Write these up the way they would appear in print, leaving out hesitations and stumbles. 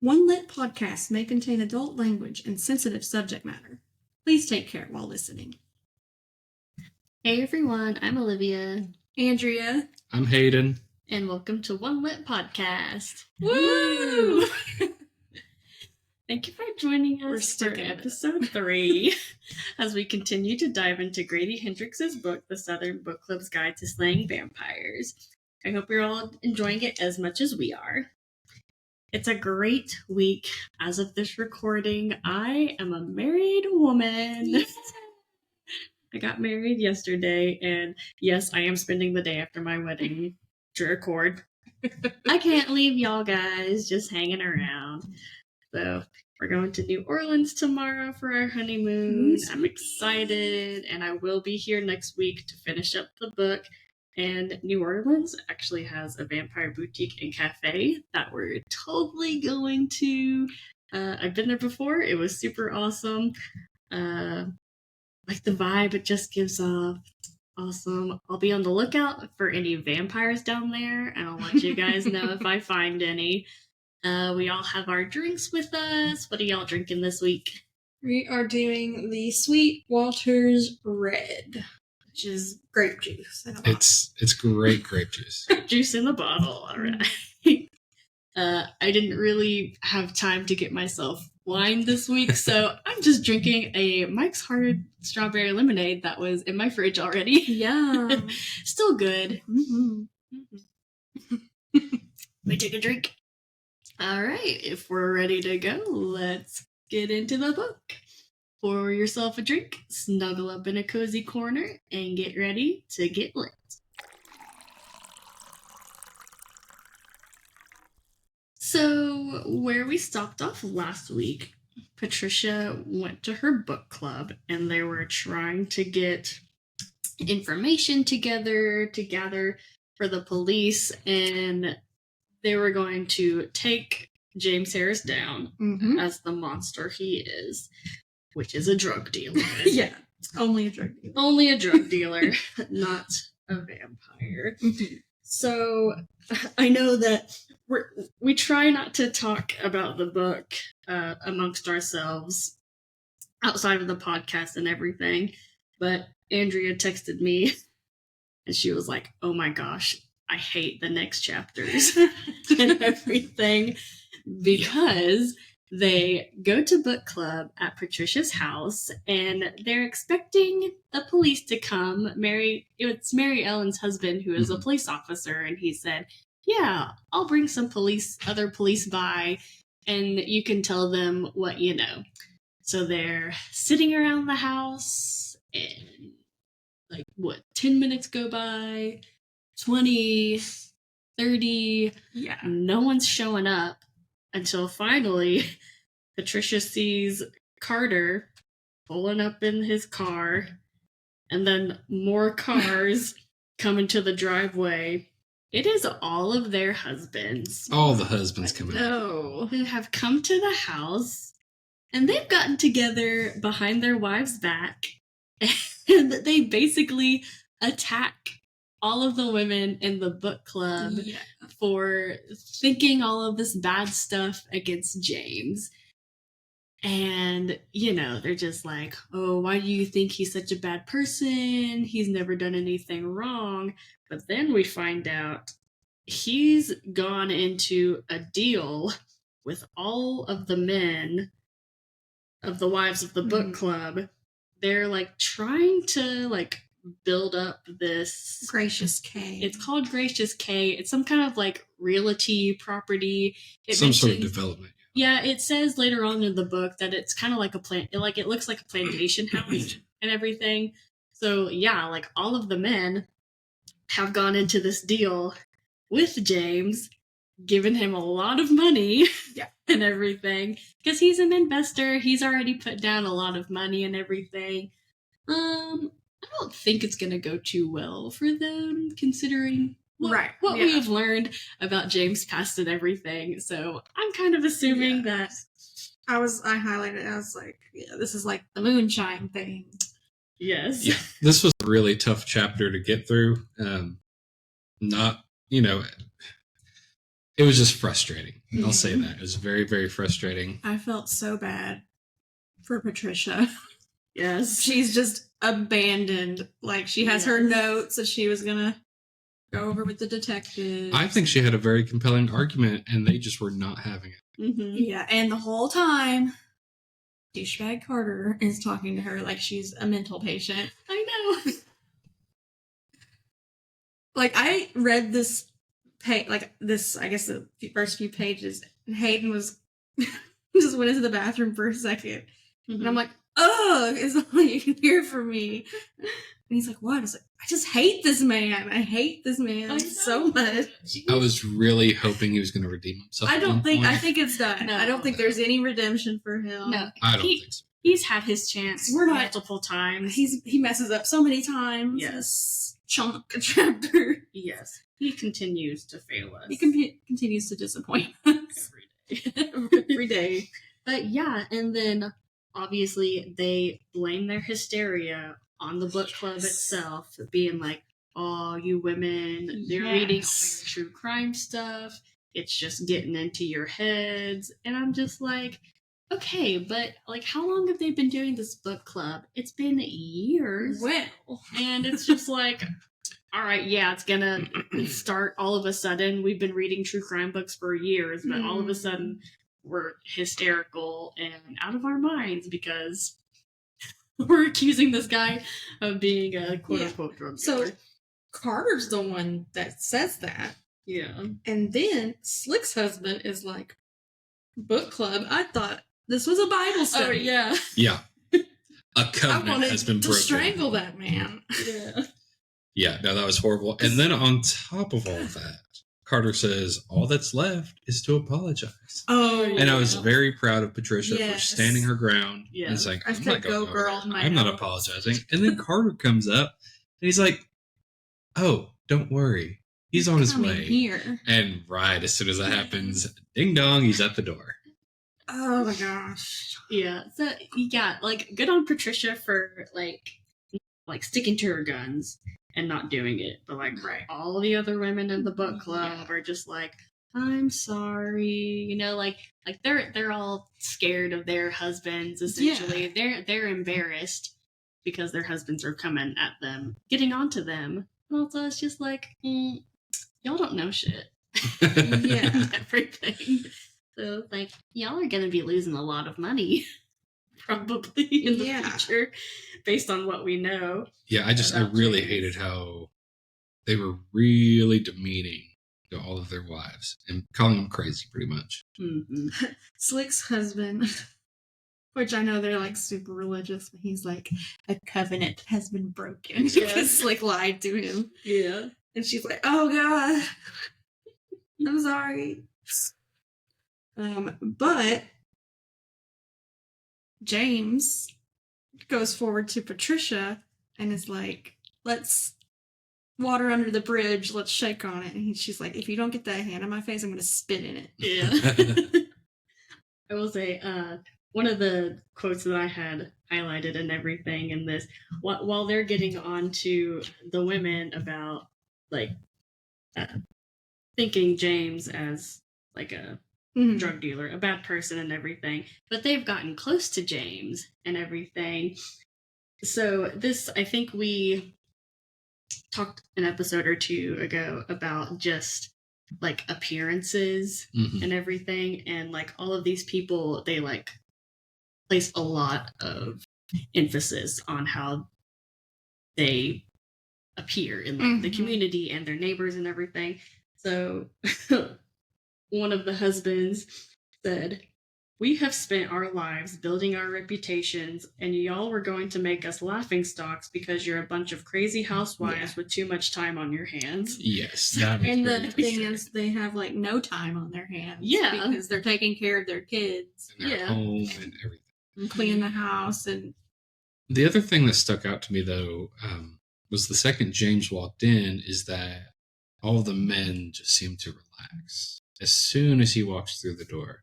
OneLitPodcast may contain adult language and sensitive subject matter. Please take care while listening. Hey everyone, I'm Olivia. Andria. I'm Hayden. And welcome to OneLitPodcast. Woo! Thank you for joining us for episode 3 as we continue to dive into Grady Hendrix's book, The Southern Book Club's Guide to Slaying Vampires. I hope you're all enjoying it as much as we are. It's a great week. As of this recording, I am a married woman. Yeah. I got married yesterday, and yes, I am spending the day after my wedding to record. I can't leave y'all guys just hanging around. So we're going to New Orleans tomorrow for our honeymoon. I'm excited, and I will be here next week to finish up the book. And New Orleans actually has a vampire boutique and cafe that we're totally going to. I've been there before. It was super awesome. Like the vibe it just gives off. Awesome. I'll be on the lookout for any vampires down there, and I'll let you guys know if I find any. We all have our drinks with us. What are y'all drinking this week? We are doing the Sweet Walter's Red, which is grape juice. It's great grape juice. Grape juice in the bottle. All right. I didn't really have time to get myself wine this week, so I'm just drinking a Mike's Hard Strawberry Lemonade that was in my fridge already. Yeah. Still good. We take a drink. All right, if we're ready to go, let's get into the book. Pour yourself a drink, snuggle up in a cozy corner, and get ready to get lit. So, where we stopped off last week, Patricia went to her book club, and they were trying to get information together to gather for the police, and they were going to take James Harris down as the monster he is, which is a drug dealer. Yeah, only a drug dealer. Only a drug dealer, not a vampire. So I know that we try not to talk about the book amongst ourselves outside of the podcast and everything, but Andria texted me and she was like, oh my gosh, I hate the next chapters and everything, because they go to book club at Patricia's house and they're expecting the police to come. It's Mary Ellen's husband, who is a police officer, and he said, yeah, I'll bring some other police by, and you can tell them what you know. So they're sitting around the house, and 10 minutes go by, 20, 30, yeah. No one's showing up until finally Patricia sees Carter pulling up in his car, and then more cars come into the driveway. It is all of their husbands. All the husbands coming out. Who have come to the house, and they've gotten together behind their wives' back, and they basically attack all of the women in the book club for thinking all of this bad stuff against James. And, they're just like, oh, why do you think he's such a bad person? He's never done anything wrong. But then we find out he's gone into a deal with all of the men of the wives of the book club. They're trying to build up this Gracious K. It's called Gracious K. It's some kind of realty property. Sort of development. Yeah, it says later on in the book that it's kind of like a plant. It looks like a plantation house and everything. So yeah, all of the men have gone into this deal with James, given him a lot of money and everything, because he's an investor. He's already put down a lot of money and everything. I don't think it's going to go too well for them, considering what we have learned about James' past and everything. So I'm kind of assuming that. I highlighted it. I was like, yeah, this is the moonshine thing. Yes. Yeah, this was a really tough chapter to get through. It was just frustrating. I'll say that. It was very, very frustrating. I felt so bad for Patricia. Yes. She's just abandoned. Like, she has her notes that she was going to go over with the detective. I think she had a very compelling argument, and they just were not having it. Mm-hmm. Yeah, and the whole time, douchebag Carter is talking to her like she's a mental patient. I know. Like, I read this I guess the first few pages, and Hayden was just went into the bathroom for a second. Mm-hmm. And I'm like, ugh, is all you can hear from me. And he's like, what? I was like, I just hate this man. I hate this man so much. I was really hoping he was going to redeem himself. I think it's done. No. I don't think there's any redemption for him. No. I don't think so. He's had his chance multiple times. He messes up so many times. Yes. Chunk chapter. Yes. He continues to fail us. He continues to disappoint us. Every day. But yeah, and then obviously they blame their hysteria on the book club itself, being like, oh, you women, they're reading all your true crime stuff. It's just getting into your heads. And I'm just like, okay, but like, how long have they been doing this book club? It's been years. Well. And it's just like, all right, yeah, it's gonna start all of a sudden. We've been reading true crime books for years, but all of a sudden we're hysterical and out of our minds because we're accusing this guy of being a quote-unquote drug dealer. So Carter's the one that says that. Yeah. And then Slick's husband is like, book club? I thought this was a Bible study. Oh, yeah. Yeah. A I covenant wanted has been to broken. strangle that man. Yeah. Yeah, no, that was horrible. And then on top of all that, Carter says, all that's left is to apologize. Oh, And I was very proud of Patricia for Yes. standing her ground Yeah. and saying, I I'm said, not go going girl over in that. my I'm not notes. apologizing. And then Carter comes up and he's like, oh, don't worry. He's on his coming way. here. And right as soon as that happens, ding dong, he's at the door. Oh my gosh. Yeah. So, yeah, like, good on Patricia for, like sticking to her guns and not doing it. But, like, all the other women in the book club are just like, I'm sorry. You know, like they're all scared of their husbands, essentially. They're embarrassed because their husbands are coming at them, getting onto them. And also, it's just like, y'all don't know shit. Yeah. Everything. So, like, y'all are going to be losing a lot of money, probably, in the future, based on what we know. Yeah, I really hated how they were really demeaning to all of their wives and calling them crazy, pretty much. Mm-hmm. Slick's husband, which I know they're like super religious, but he's like, a covenant has been broken because Slick lied to him. Yeah. And she's like, oh God, I'm sorry. But James goes forward to Patricia and is like, let's water under the bridge, let's shake on it. And she's like, if you don't get that hand in my face, I'm going to spit in it. Yeah. I will say, one of the quotes that I had highlighted and everything in this, while they're getting on to the women about, like, thinking James as, like, a drug dealer, a bad person and everything, but they've gotten close to James and everything. So this, I think we talked an episode or two ago about just like appearances and everything, and like all of these people, they like place a lot of emphasis on how they appear in like the community and their neighbors and everything. So one of the husbands said, we have spent our lives building our reputations, and y'all were going to make us laughing stocks because you're a bunch of crazy housewives with too much time on your hands. Yes. And the thing is, they have like no time on their hands. Yeah. Because they're taking care of their kids. And their home and everything. And cleaning the house. And the other thing that stuck out to me, though, was the second James walked in, is that all the men just seemed to relax as soon as he walks through the door.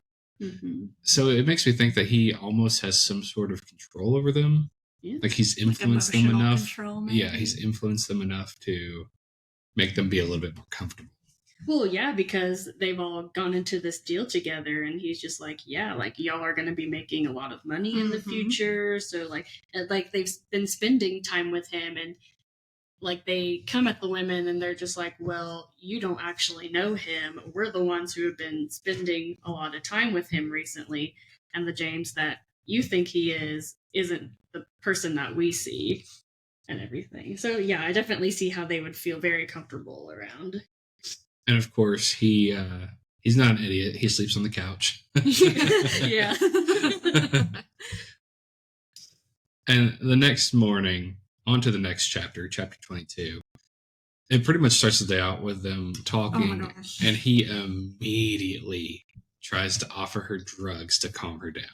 So it makes me think that he almost has some sort of control over them. Yeah. Like he's influenced them enough. Control, yeah, he's influenced them enough to make them be a little bit more comfortable. Well, yeah, because they've all gone into this deal together, and he's just like, yeah, like y'all are going to be making a lot of money in the future. So like they've been spending time with him, and like they come at the women and they're just like, well, you don't actually know him. We're the ones who have been spending a lot of time with him recently. And the James that you think he isn't the person that we see and everything. So yeah, I definitely see how they would feel very comfortable around. And of course, he's not an idiot. He sleeps on the couch. Yeah. And the next morning, on to the next chapter, chapter 22. It pretty much starts the day out with them talking, and he immediately tries to offer her drugs to calm her down.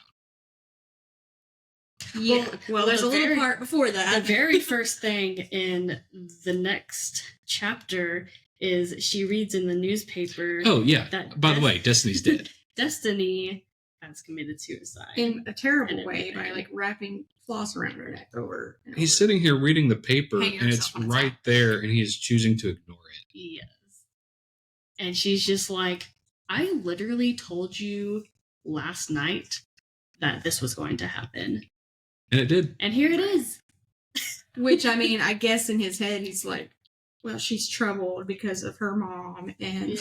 Yeah. Well, there's a little part before that. The very first thing in the next chapter is she reads in the newspaper. Oh, yeah. By the way, Destiny's dead. Destiny has committed suicide. In a terrible way by like wrapping floss around her neck over. He's sitting here reading the paper, and it's right there, and he is choosing to ignore it. Yes. And she's just like, I literally told you last night that this was going to happen. And it did. And here it is. Which, I mean, I guess in his head, he's like, well, she's troubled because of her mom, and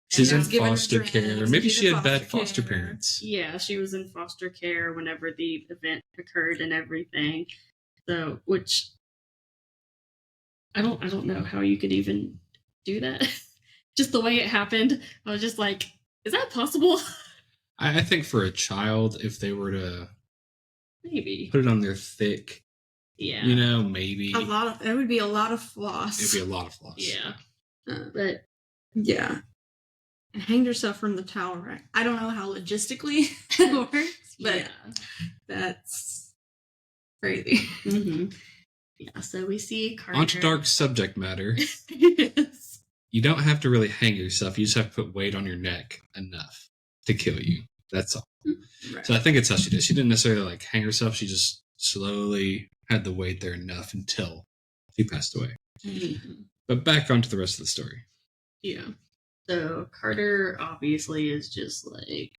she's in foster care. Maybe she had bad foster parents. Yeah, she was in foster care whenever the event occurred and everything. So, which I don't know how you could even do that. Just the way it happened, I was just like, is that possible? I think for a child, if they were to maybe put it on their thick. Yeah. Maybe. It would be a lot of floss. It'd be a lot of floss. Yeah. But. Yeah. And hanged herself from the tower rack. I don't know how logistically it works, but that's crazy. Mm-hmm. Yeah, so we see Carter. On to dark subject matter. Yes. You don't have to really hang yourself. You just have to put weight on your neck enough to kill you. That's all. Right. So I think it's how she did. She didn't necessarily like hang herself. She just slowly had the weight there enough until she passed away. Mm-hmm. But back onto the rest of the story. Yeah. So Carter obviously is just like,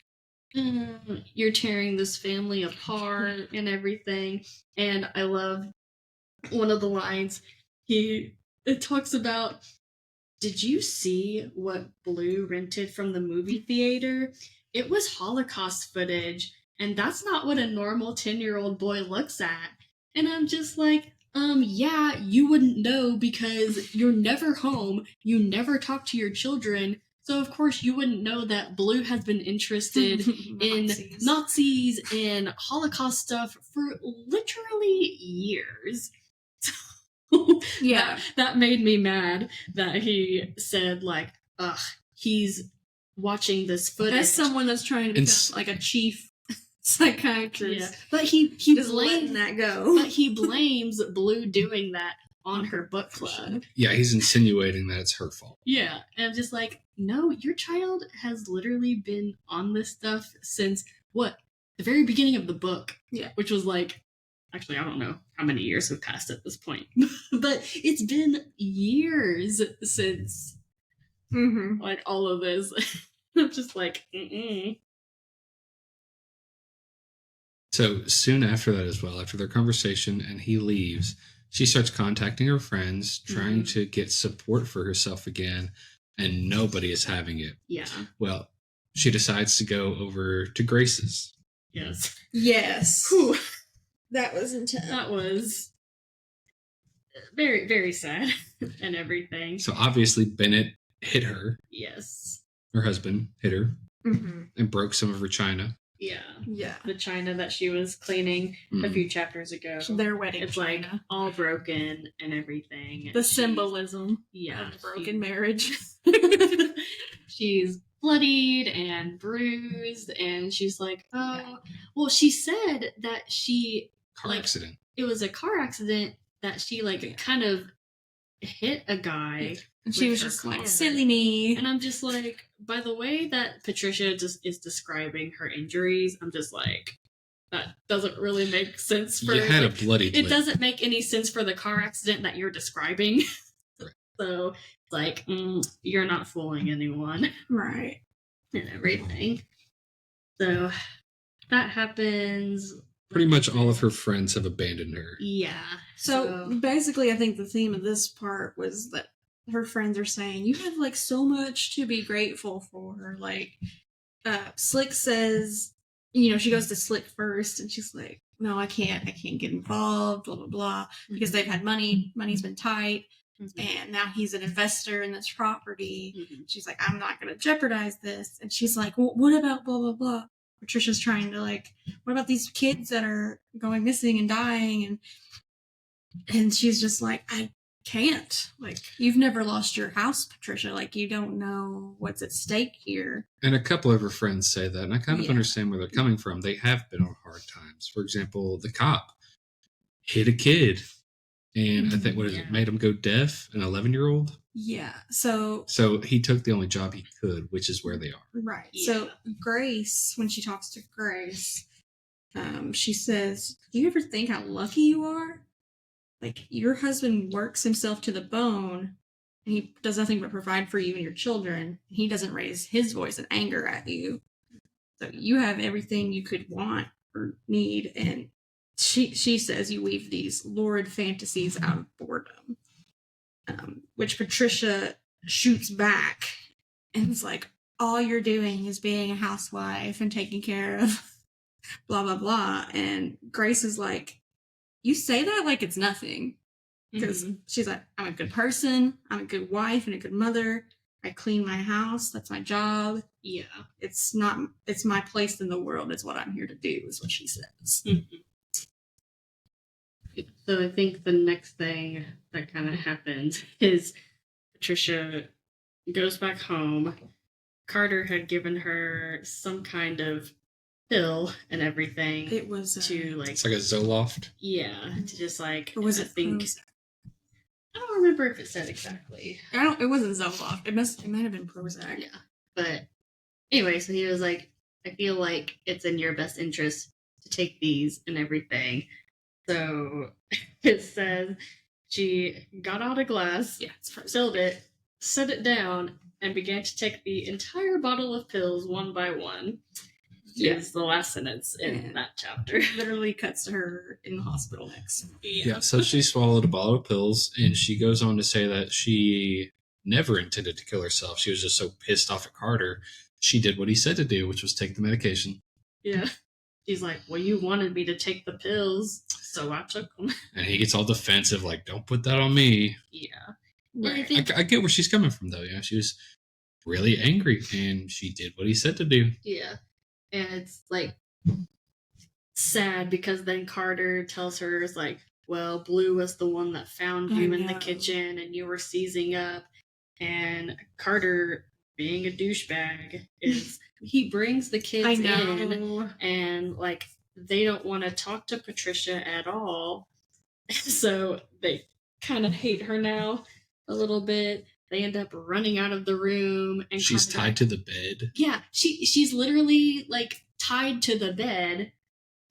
you're tearing this family apart and everything. And I love one of the lines. It talks about, did you see what Blue rented from the movie theater? It was Holocaust footage, and that's not what a normal 10-year-old boy looks at. And I'm just like, yeah, you wouldn't know because you're never home. You never talk to your children. So, of course, you wouldn't know that Blue has been interested in Nazis and Holocaust stuff for literally years. Yeah. That made me mad that he said, like, he's watching this footage. As someone that's trying to become, like, a chief psychiatrist. Yeah. But he letting that go. But he blames Blue doing that on her book club. Yeah, he's insinuating that it's her fault. Yeah, and I'm just like, no, your child has literally been on this stuff since, the very beginning of the book. Yeah. Which was like, actually, I don't know how many years have passed at this point. But it's been years since, like, all of this. I'm just like, So soon after that as well, after their conversation and he leaves, she starts contacting her friends, trying to get support for herself again, and nobody is having it. Yeah. Well, she decides to go over to Grace's. Yes. Yes. Whew. That was intense. That was very, very sad and everything. So obviously Bennett hit her. Yes. Her husband hit her and broke some of her china. Yeah. Yeah. The china that she was cleaning a few chapters ago. Their wedding it's china. Like all broken and everything. The symbolism of the broken marriage. She's bloodied and bruised, and she's like, well, she said that she... Car accident. It was a car accident that she, kind of hit a guy. And she was just like, silly me. And I'm just like, by the way that Patricia just is describing her injuries, I'm just like, that doesn't really make sense for... You had a bloody It doesn't make any sense for the car accident that you're describing. Right. So it's like, you're not fooling anyone. Right. And everything. So that happens. Pretty much all of her friends have abandoned her. Yeah. So basically, I think the theme of this part was that her friends are saying, you have like so much to be grateful for. Like, Slick says, she goes to Slick first and she's like, no, I can't get involved, blah, blah, blah, because they've had money's been tight, and now he's an investor in this property. She's like, I'm not going to jeopardize this. And she's like, well, what about blah, blah, blah? Patricia's trying to like, what about these kids that are going missing and dying? And she's just like, I can't. Like, you've never lost your house, Patricia. Like, you don't know what's at stake here. And a couple of her friends say that, and I kind of understand where they're coming from. They have been on hard times. For example, the cop hit a kid, and I think, made him go deaf, an 11-year-old? Yeah, so he took the only job he could, which is where they are. Right. Yeah. So Grace, when she talks to Grace, she says, do you ever think how lucky you are? Like, your husband works himself to the bone, and he does nothing but provide for you and your children. He doesn't raise his voice in anger at you. So you have everything you could want or need, and she says you weave these lurid fantasies out of boredom. Which Patricia shoots back and is like, all you're doing is being a housewife and taking care of blah, blah, blah. And Grace is like, you say that like it's nothing. Because she's like, I'm a good person. I'm a good wife and a good mother. I clean my house. That's my job. Yeah. It's my place in the world. It's what I'm here to do, is what she says. So I think the next thing that kind of happens is Patricia goes back home. Carter had given her some kind of pill and everything. It was it's like a Zoloft. Yeah, to just like. Or was it Prozac? I don't remember if it said exactly. It wasn't Zoloft. It might have been Prozac. Yeah, but anyway, so he was like, I feel like it's in your best interest to take these and everything. So it says she got out a glass, filled it, set it down, and began to take the entire bottle of pills one by one. Is the last sentence in that chapter. Literally cuts to her in the hospital next. Yeah, so she swallowed a bottle of pills, and she goes on to say that she never intended to kill herself. She was just so pissed off at Carter. She did what he said to do, which was take the medication. Yeah. She's like, well, you wanted me to take the pills, so I took them. And he gets all defensive, like, don't put that on me. Yeah. Right. I get where she's coming from, though. Yeah, she was really angry, and she did what he said to do. Yeah. And it's, like, sad, because then Carter tells her, it's like, well, Blue was the one that found you in the kitchen, and you were seizing up. And Carter, being a douchebag, is he brings the kids in, and like they don't want to talk to Patricia at all, so they kind of hate her now a little bit. They end up running out of the room, and she's tied to the bed. Yeah, she's literally like tied to the bed.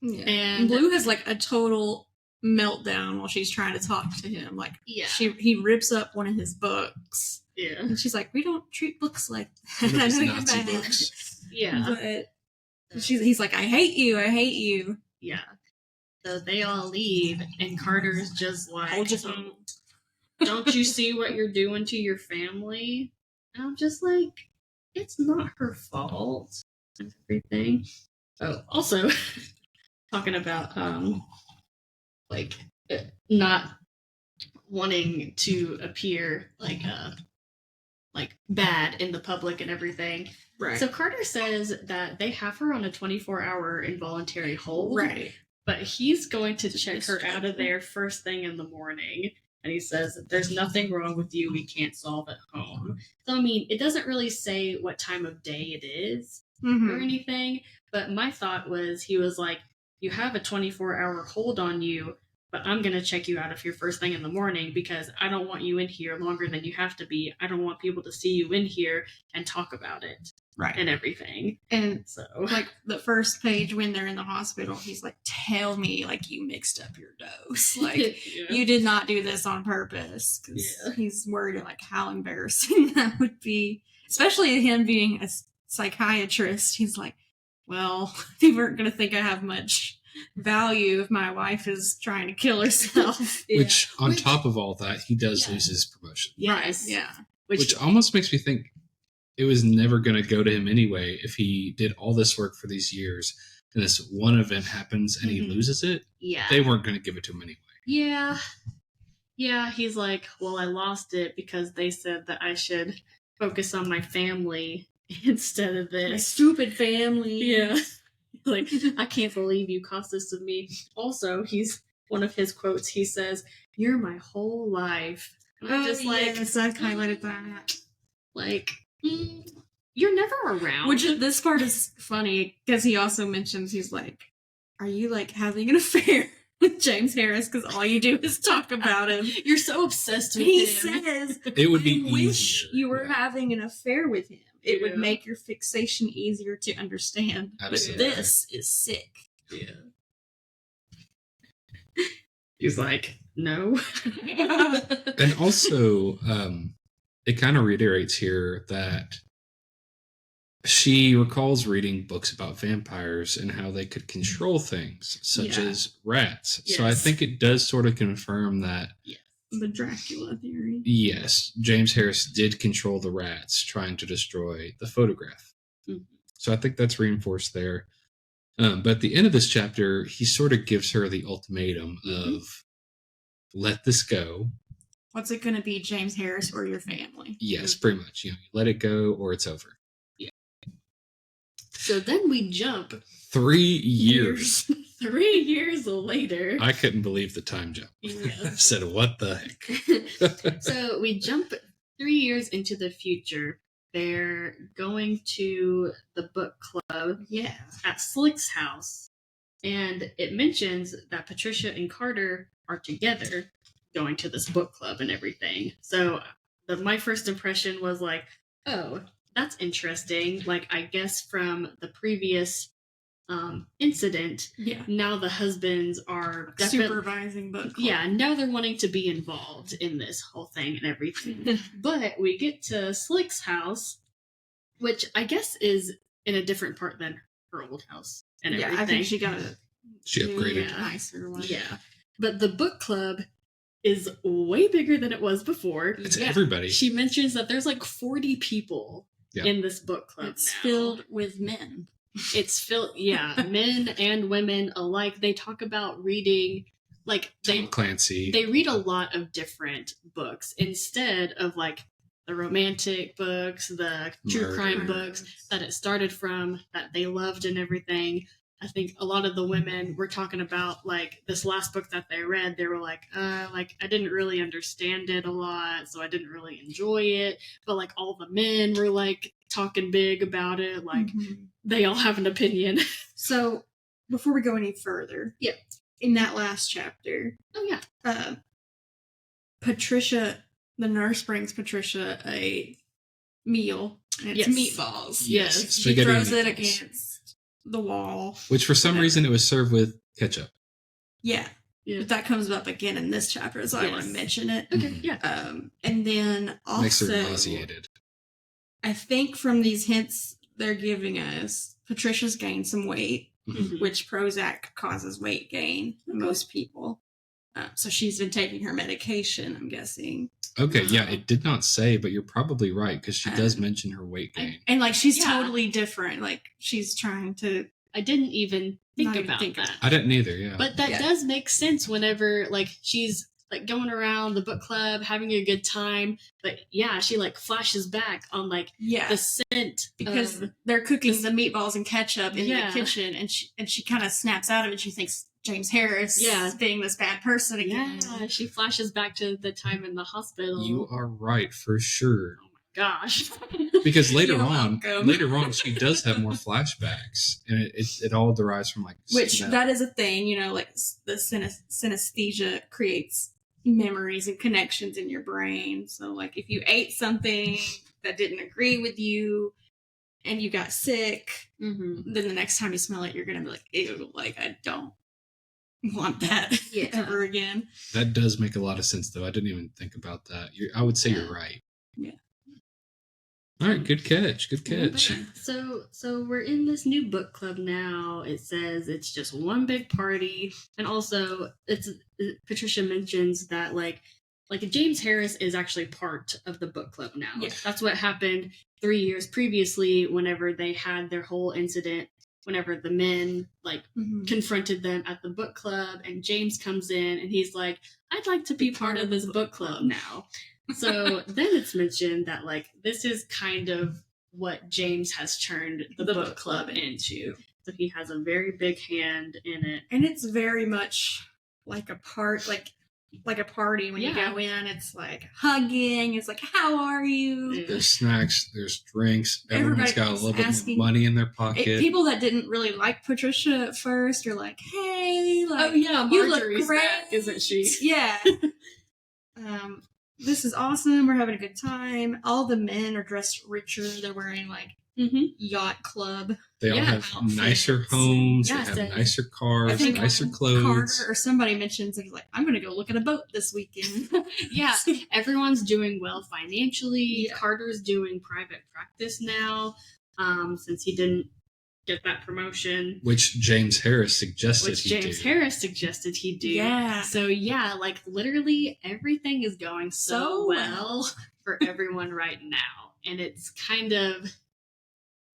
Yeah. And Blue has like a total meltdown while she's trying to talk to him. Like, he rips up one of his books. Yeah. And she's like, we don't treat books like that. I know Nazi books. Yeah. But he's like, I hate you. Yeah. So they all leave, and Carter's just like, don't you see what you're doing to your family? And I'm just like, it's not her fault and everything. Oh, also, talking about, like, not wanting to appear like bad in the public and everything. Right. So Carter says that they have her on a 24-hour involuntary hold. Right. But he's going to check her out of there first thing in the morning. And he says, there's nothing wrong with you. We can't solve at home. So, I mean, it doesn't really say what time of day it is or anything. But my thought was, he was like, you have a 24-hour hold on you, but I'm going to check you out of here first thing in the morning because I don't want you in here longer than you have to be. I don't want people to see you in here and talk about it. Right. and everything. And So, like the first page when they're in the hospital, he's like, tell me like you mixed up your dose. Like you did not do this on purpose. Because he's worried like how embarrassing that would be. Especially him being a psychiatrist. He's like, well, people aren't going to think I have much value if my wife is trying to kill herself. Which, on top of all that, he does lose his promotion. Yes. Right. Yeah. Which almost makes me think it was never going to go to him anyway if he did all this work for these years and this one event happens and he loses it. Yeah. They weren't going to give it to him anyway. Yeah. Yeah, he's like, well, I lost it because they said that I should focus on my family instead of this. My stupid family. Yeah. Like, I can't believe you cost this to me. Also, one of his quotes, he says, "You're my whole life." And I'm just like, yes, I highlighted that. like, you're never around. Which this part is funny because he also mentions he's like, "Are you like having an affair with James Harris? Because all you do is talk about him." You're so obsessed with He him. says, It would be "I wish easier. you were having an affair with him. It would Yeah. make your fixation easier to understand. Absolutely. But this is sick." Yeah. He's like, no. And also, it kind of reiterates here that she recalls reading books about vampires and how they could control things, such as rats. So I Yes. think it does sort of confirm that, The Dracula theory. yes, James Harris did control the rats trying to destroy the photograph. Mhm. So I think that's reinforced there. But at the end of this chapter, he sort of gives her the ultimatum of, let this go. What's it going to be, James Harris or your family? Yes, pretty much. You let it go or it's over. So then we jump 3 years. 3 years later. I couldn't believe the time jump. I Yeah. said, what the heck? So we jump 3 years into the future. They're going to the book club Yeah. at Slick's house. And it mentions that Patricia and Carter are together going to this book club and everything. So my first impression was like, oh, that's interesting. Like, I guess from the previous incident, Yeah. now the husbands are definitely Supervising book club. yeah, now they're wanting to be involved in this whole thing and everything. But we get to Slick's house, which I guess is in a different part than her old house and everything. I think she got a She upgraded. nicer one. Yeah. But the book club is way bigger than it was before. It's Yeah. everybody. She mentions that there's like 40 people Yeah. in this book club It's now. filled with men. It's filled, yeah, men and women alike. They talk about reading, like, Tom Clancy. they read a lot of different books instead of like the romantic books, the true crime books that it started from, that they loved and everything. I think a lot of the women were talking about like this last book that they read. They were like I didn't really understand it a lot, so I didn't really enjoy it. But like all the men were like talking big about it, like they all have an opinion. So, before we go any further, Yeah. in that last chapter, Oh yeah, Patricia, the nurse brings Patricia a meal, and it's Yes. meatballs. Yes. She Spaghetti throws it meatballs. against the wall. Which for some reason it was served with ketchup. Yeah. yeah. But that comes up again in this chapter, so I want to Yes. mention it. Okay, yeah. And then Makes her also, nauseated. I think from these hints they're giving us, Patricia's gained some weight, Mhm. which Prozac causes weight gain in most people. So she's been taking her medication, I'm guessing. Okay, yeah, it did not say, but you're probably right because she does mention her weight gain. And like she's Yeah. totally different. Like she's trying to I didn't even think Not even about think that. I didn't either, yeah. But that Yeah. does make sense whenever like she's like going around the book club having a good time. But yeah, she like flashes back on like the scent because of, they're cooking the meatballs and ketchup in Yeah. the kitchen, and she kind of snaps out of it. She thinks James Harris is being this bad person again. yeah, she flashes back to the time in the hospital. You are right for sure. Gosh. Because later You're on, welcome. she does have more flashbacks, and it all derives from like Which smell. that is a thing, like the synesthesia creates memories and connections in your brain. So like if you ate something that didn't agree with you, and you got sick, Mm-hmm. then the next time you smell it, you're gonna be like, ew, like I don't want that ever again. That does make a lot of sense, though. I didn't even think about that. I would say you're right. Yeah. All right, good catch. Good catch. So we're in this new book club now. It says it's just one big party, and also Patricia mentions that like James Harris is actually part of the book club now. Yeah. That's what happened 3 years previously whenever they had their whole incident, whenever the men confronted them at the book club, and James comes in and he's like, I'd like to be part of this book club now. So then it's mentioned that like this is kind of what James has turned the book club into. So he has a very big hand in it. And it's very much like a party when you go in. It's like hugging. It's like, how are you? There's snacks. There's drinks. Everyone's got a little bit of money in their pocket. People that didn't really like Patricia at first are like, hey, like, oh yeah, you Marjorie's look great, back, isn't she? Yeah. This is awesome. We're having a good time. All the men are dressed richer. They're wearing like yacht club. They all have nicer homes. Yes, they have nicer cars, nicer clothes. Carter or somebody mentions he's like, I'm going to go look at a boat this weekend. Yeah, everyone's doing well financially. Yeah. Carter's doing private practice now, since he didn't get that promotion. Which James Harris suggested he do. Yeah. So yeah, like literally everything is going so well for everyone right now. And it's kind of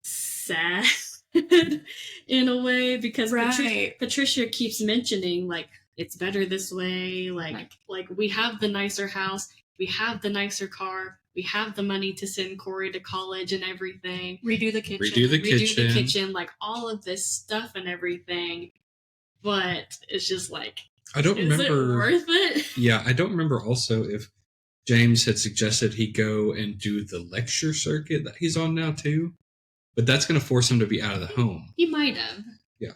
sad in a way because Patricia keeps mentioning like it's better this way, like we have the nicer house, we have the nicer car, we have the money to send Corey to college and everything. Redo the kitchen, like all of this stuff and everything. But it's just like, I don't remember. Is it worth it? Yeah, I don't remember also if James had suggested he go and do the lecture circuit that he's on now too. But that's going to force him to be out of the home. He might have. Yeah.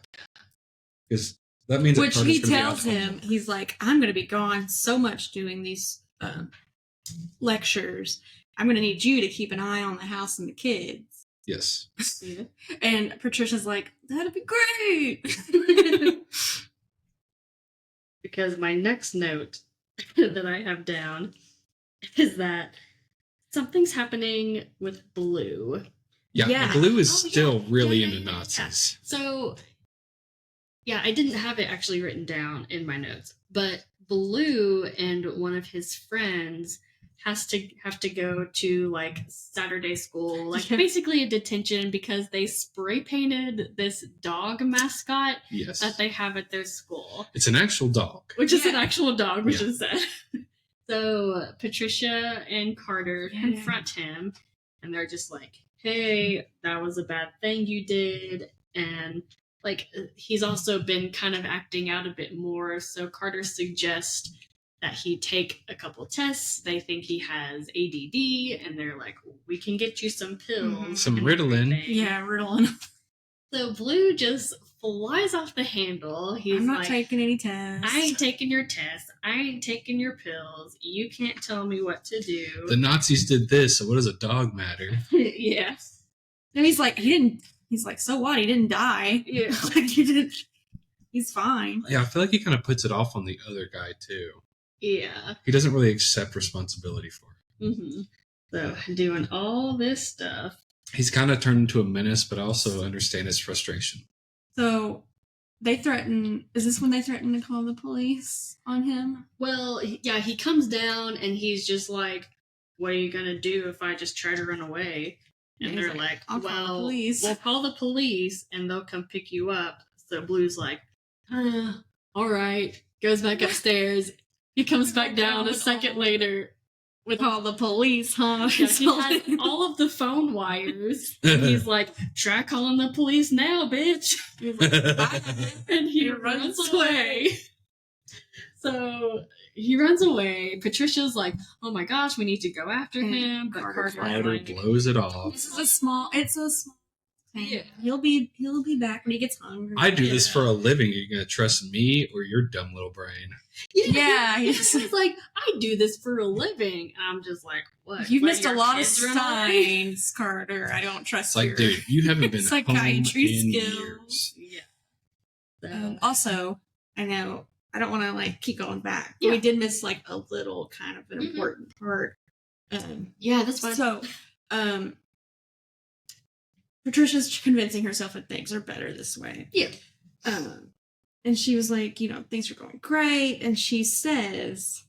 Because that means which he tells him, he's like, I'm going to be gone so much doing these lectures. I'm going to need you to keep an eye on the house and the kids. Yes. Yeah. And Patricia's like, that'd be great. Because my next note that I have down is that something's happening with Blue. Yeah. Blue is still really into Nazis. Yeah. So, yeah, I didn't have it actually written down in my notes, but Blue and one of his friends have to go to like Saturday school, like basically a detention because they spray painted this dog mascot that they have at their school. It's an actual dog. Which is an actual dog, which is sad. So Patricia and Carter confront him and they're just like, hey, that was a bad thing you did. And like he's also been kind of acting out a bit more. So Carter suggests that he take a couple tests. They think he has ADD, and they're like, we can get you some pills. Some Ritalin. Everything. Yeah, Ritalin. So Blue just flies off the handle. He's I'm not like, taking any tests. I ain't taking your tests. I ain't taking your pills. You can't tell me what to do. The Nazis did this, so what does a dog matter? Yeah. And he's like, he's like, so what? He didn't die. Yeah. Like, he's fine. Yeah, I feel like he kind of puts it off on the other guy, too. Yeah. He doesn't really accept responsibility for it. Mm-hmm. So, doing all this stuff. He's kind of turned into a menace, but I also understand his frustration. So, they threaten... Is this when they threaten to call the police on him? Well, yeah, he comes down and he's just like, what are you going to do if I just try to run away? And they're like, I'll call the police. We'll call the police and they'll come pick you up. So Blue's like, all right. Goes back upstairs. He comes back down a second later with call the police, huh? Yeah, he has all of the phone wires. And he's like, try calling the police now, bitch. He's like, bye. And he runs away. So he runs away. Patricia's like, oh my gosh, we need to go after him. But Carter blows it off. It's a small Yeah. He'll be back when he gets hungry. I do this for a living. Are you going to trust me or your dumb little brain? Yeah, he's like, I do this for a living. I'm just like, what? You've Let missed a your lot of kids run away? signs, Carter. I don't trust It's like, your dude, you haven't been home psychiatry in skills. years. Yeah. So, Also, I know I don't want to like keep going back, but Yeah. we did miss like a little kind of an Mhm. important part. yeah, that's fine. So, Patricia's convincing herself that things are better this way. Yeah. And she was like, things are going great. And she says,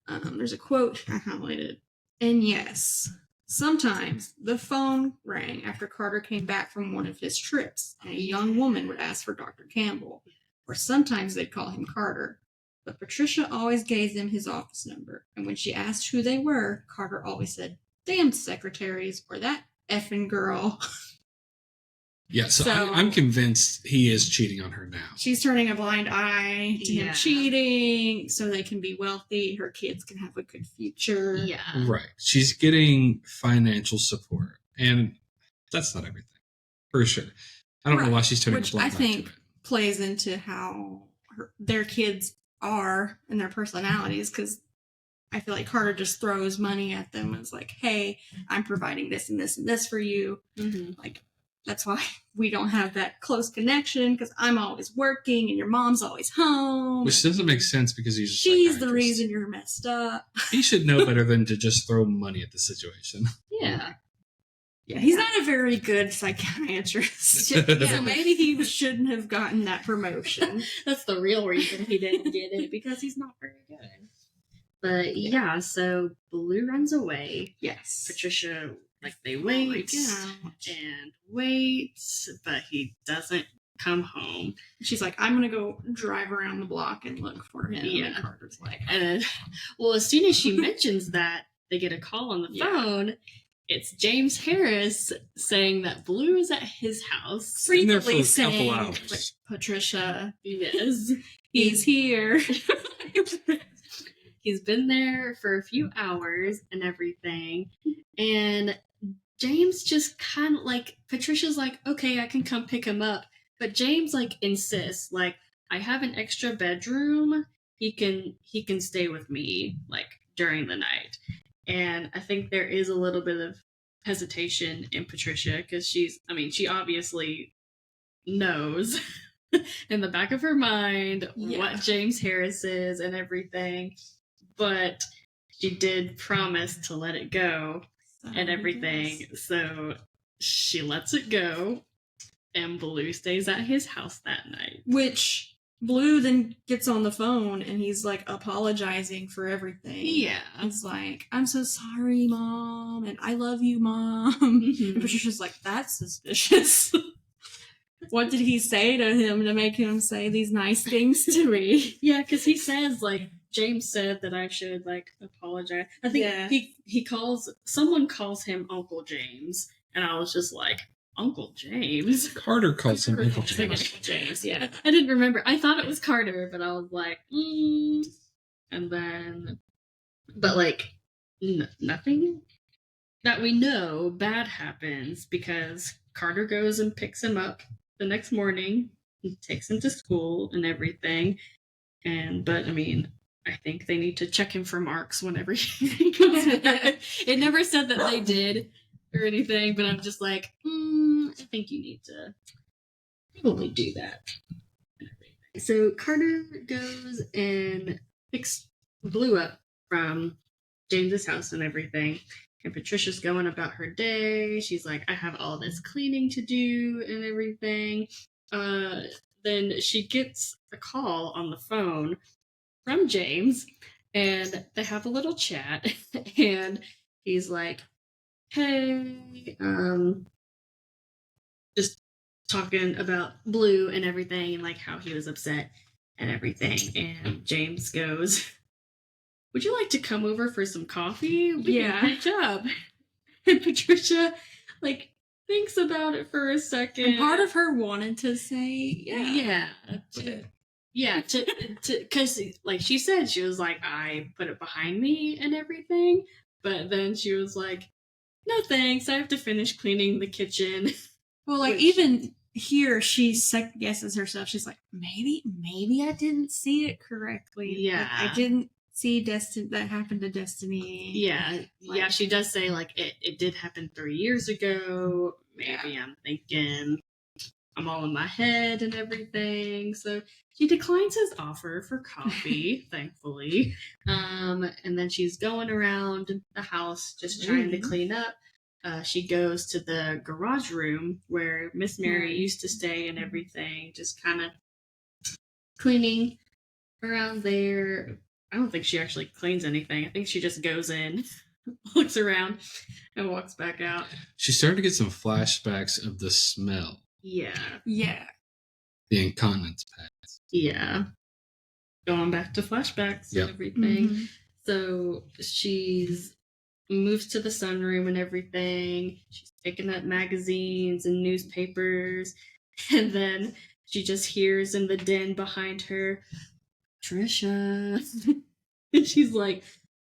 there's a quote I highlighted. And yes, sometimes the phone rang after Carter came back from one of his trips, and a young woman would ask for Dr. Campbell, or sometimes they'd call him Carter. But Patricia always gave them his office number, and when she asked who they were, Carter always said, "Damn secretaries," or "that effing girl." Yeah, so So- I'm convinced he is cheating on her now. She's turning a blind eye to Yeah. him cheating so they can be wealthy, her kids can have a good future. Yeah. Right. She's getting financial support. And that's not everything. For sure. I don't know Right. why she's turning Which a blind I eye think to it. plays into how their kids are and their personalities, because I feel like Carter just throws money at them and is like, hey, I'm providing this and this and this for you. Mm-hmm. Like, that's why we don't have that close connection, because I'm always working and your mom's always home. Which doesn't make sense because he's a She's the psychiatrist. reason you're messed up. He should know better than to just throw money at the situation. Yeah. Yeah, he's not a very good psychiatrist. So maybe he shouldn't have gotten that promotion. That's the real reason he didn't get it, because he's not very good. But yeah, so Blue runs away. Yes. Patricia, they wait and wait, but he doesn't come home. She's like, I'm gonna go drive around the block and look for him. Yeah. And Carter's like, And then, well, as soon as she mentions that, they get a call on the phone. It's James Harris saying that Blue is at his house. Been there for a frequently couple saying, hours. like, Patricia, Yes. he's here. He's been there for a few hours and everything. And James just kind of Patricia's like, okay, I can come pick him up. But James insists, I have an extra bedroom. He can stay with me during the night. And I think there is a little bit of hesitation in Patricia, because she obviously knows in the back of her mind what James Harris is and everything. But she did promise to let it go and everything. So she lets it go, and Blue stays at his house that night. Which Blue then gets on the phone and he's apologizing for everything. Yeah. He's like, I'm so sorry, Mom, and I love you, Mom. Mhm. And Patricia's like, that's suspicious. What did he say to him to make him say these nice things to me? Yeah, because he says, James said that I should, apologize. I think someone calls him Uncle James, and I was just like, Uncle James? Carter calls him Uncle It's like James. Uncle James, yeah. I didn't remember. I thought it was Carter, but I was like, And then, but nothing that we know bad happens, because Carter goes and picks him up the next morning and takes him to school and everything. But I think they need to check him for marks whenever he comes back. It never said that they did or anything, but I'm just like, I think you need to probably do that. So Carter goes and picks Blue up from James's house and everything. And Patricia's going about her day. She's like, I have all this cleaning to do and everything. Then she gets a call on the phone from James, and they have a little chat. And he's like, hey, just talking about Blue and everything, and how he was upset and everything. And James goes, would you like to come over for some coffee? We can catch up. And Patricia, thinks about it for a second. And part of her wanted to say, because she said, she was like, I put it behind me and everything. But then she was like, no thanks, I have to finish cleaning the kitchen. Well, like, Which- even here, she second guesses herself. She's like, maybe I didn't see it correctly. Yeah. Like, I didn't see that happened to Destiny. Yeah, yeah, Like- she does say, like, it did happen 3 years ago. Maybe I'm thinking I'm all in my head and everything. So she declines his offer for coffee, thankfully. And then she's going around the house just trying to clean up. She goes to the garage room where Miss Mary used to stay and everything, just kind of cleaning around there. I don't think she actually cleans anything. I think she just goes in, looks around, and walks back out. She started to get some flashbacks of the smell, Yeah. Yeah. the incontinence pads. Yeah. Going back to flashbacks Yep. and everything. Mhm. So she's moves to the sunroom and everything. She's picking up magazines and newspapers. And then she just hears in the den behind her, Trisha. And she's like,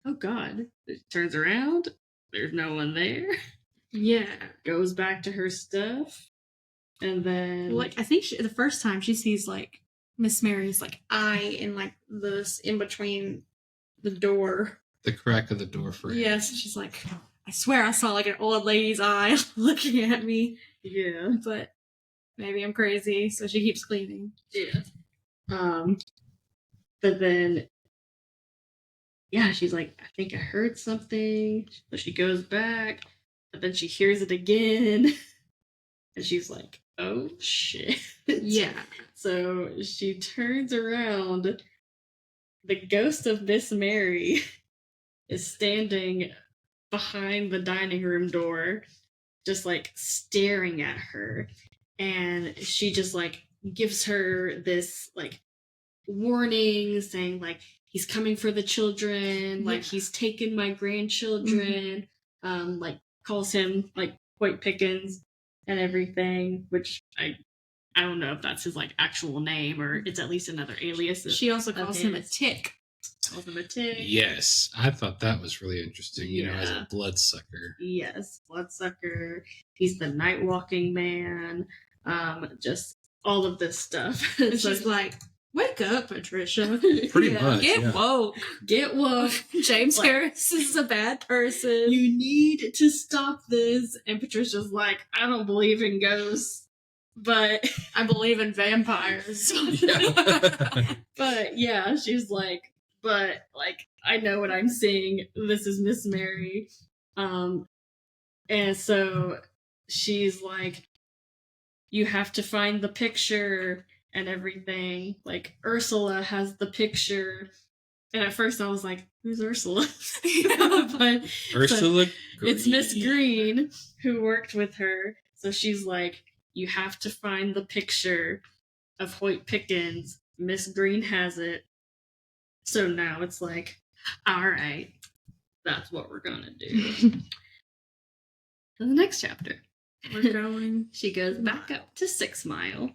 oh God. Turns around. There's no one there. Yeah. Goes back to her stuff. And then Like, I think the first time she sees, like, Miss Mary's, like, eye in, like, this in between the door. The crack of the door frame. Yes, she's like, I swear I saw, like, an old lady's eye looking at me. yeah. But maybe I'm crazy, so she keeps cleaning. Yeah. But then, yeah, she's like, I think I heard something. So she goes back, but then she hears it again. And she's like, oh shit. Yeah. So she turns around. The ghost of Miss Mary is standing behind the dining room door, just like staring at her. And she just like gives her this like warning saying like he's coming for the children, like he's taken my grandchildren, like calls him like Hoyt Pickens and everything, which I don't know if that's his like actual name or it's at least another alias. She also calls him a his. tick. Calls him a tick. Yes, I thought that was really interesting. You know, as Yeah. a bloodsucker. Yes, bloodsucker. He's the night walking man. Just all of this stuff. And So she's like, wake up, Patricia. Pretty much, Get yeah. woke. get woke. James Like- Harris is a bad person. You need to stop this. And Patricia's like, I don't believe in ghosts, but I believe in vampires. but yeah, she's like, but like I know what I'm seeing. This is Miss Mary. And so she's like, you have to find the picture and everything. Like Ursula has the picture. And at first I was like, who's Ursula? But Ursula it's Green. Miss Green who worked with her. So she's like, you have to find the picture of Hoyt Pickens. Miss Green has it. So now it's like, all right, that's what we're going to do. In the next chapter, We're going. she goes back up to 6 Mile.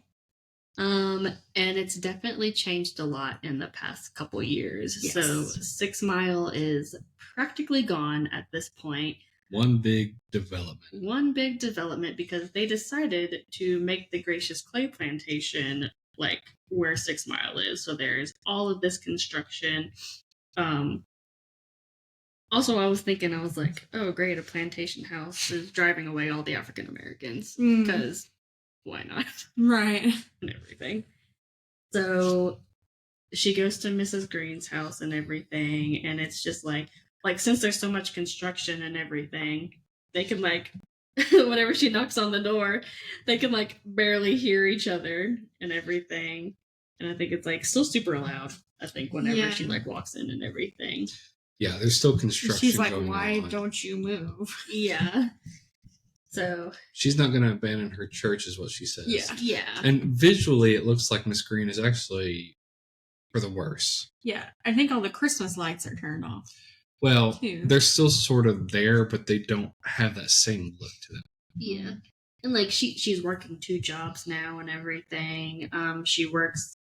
And it's definitely changed a lot in the past couple years. Yes. So 6 Mile is practically gone at this point. One big development. One big development because they decided to make the Gracious Clay Plantation like where 6 Mile is. So there's all of this construction. Also, I was thinking, I was like, oh, great, a plantation house is driving away all the African Americans because why not? Right. And everything. So she goes to Mrs. Green's house and everything, and it's just like since there's so much construction and everything, they can like whenever she knocks on the door, they can like barely hear each other and everything. And I think it's like still super loud, I think, whenever she like walks in and everything. Yeah, there's still construction She's like, going why on. don't you move? Yeah. So She's not going to abandon her church, is what she says. yeah. And visually, it looks like Miss Green is actually for the worse. Yeah. I think all the Christmas lights are turned off. Well, Too. they're still sort of there, but they don't have that same look to them. Yeah. And like she's working 2 jobs now and everything. She works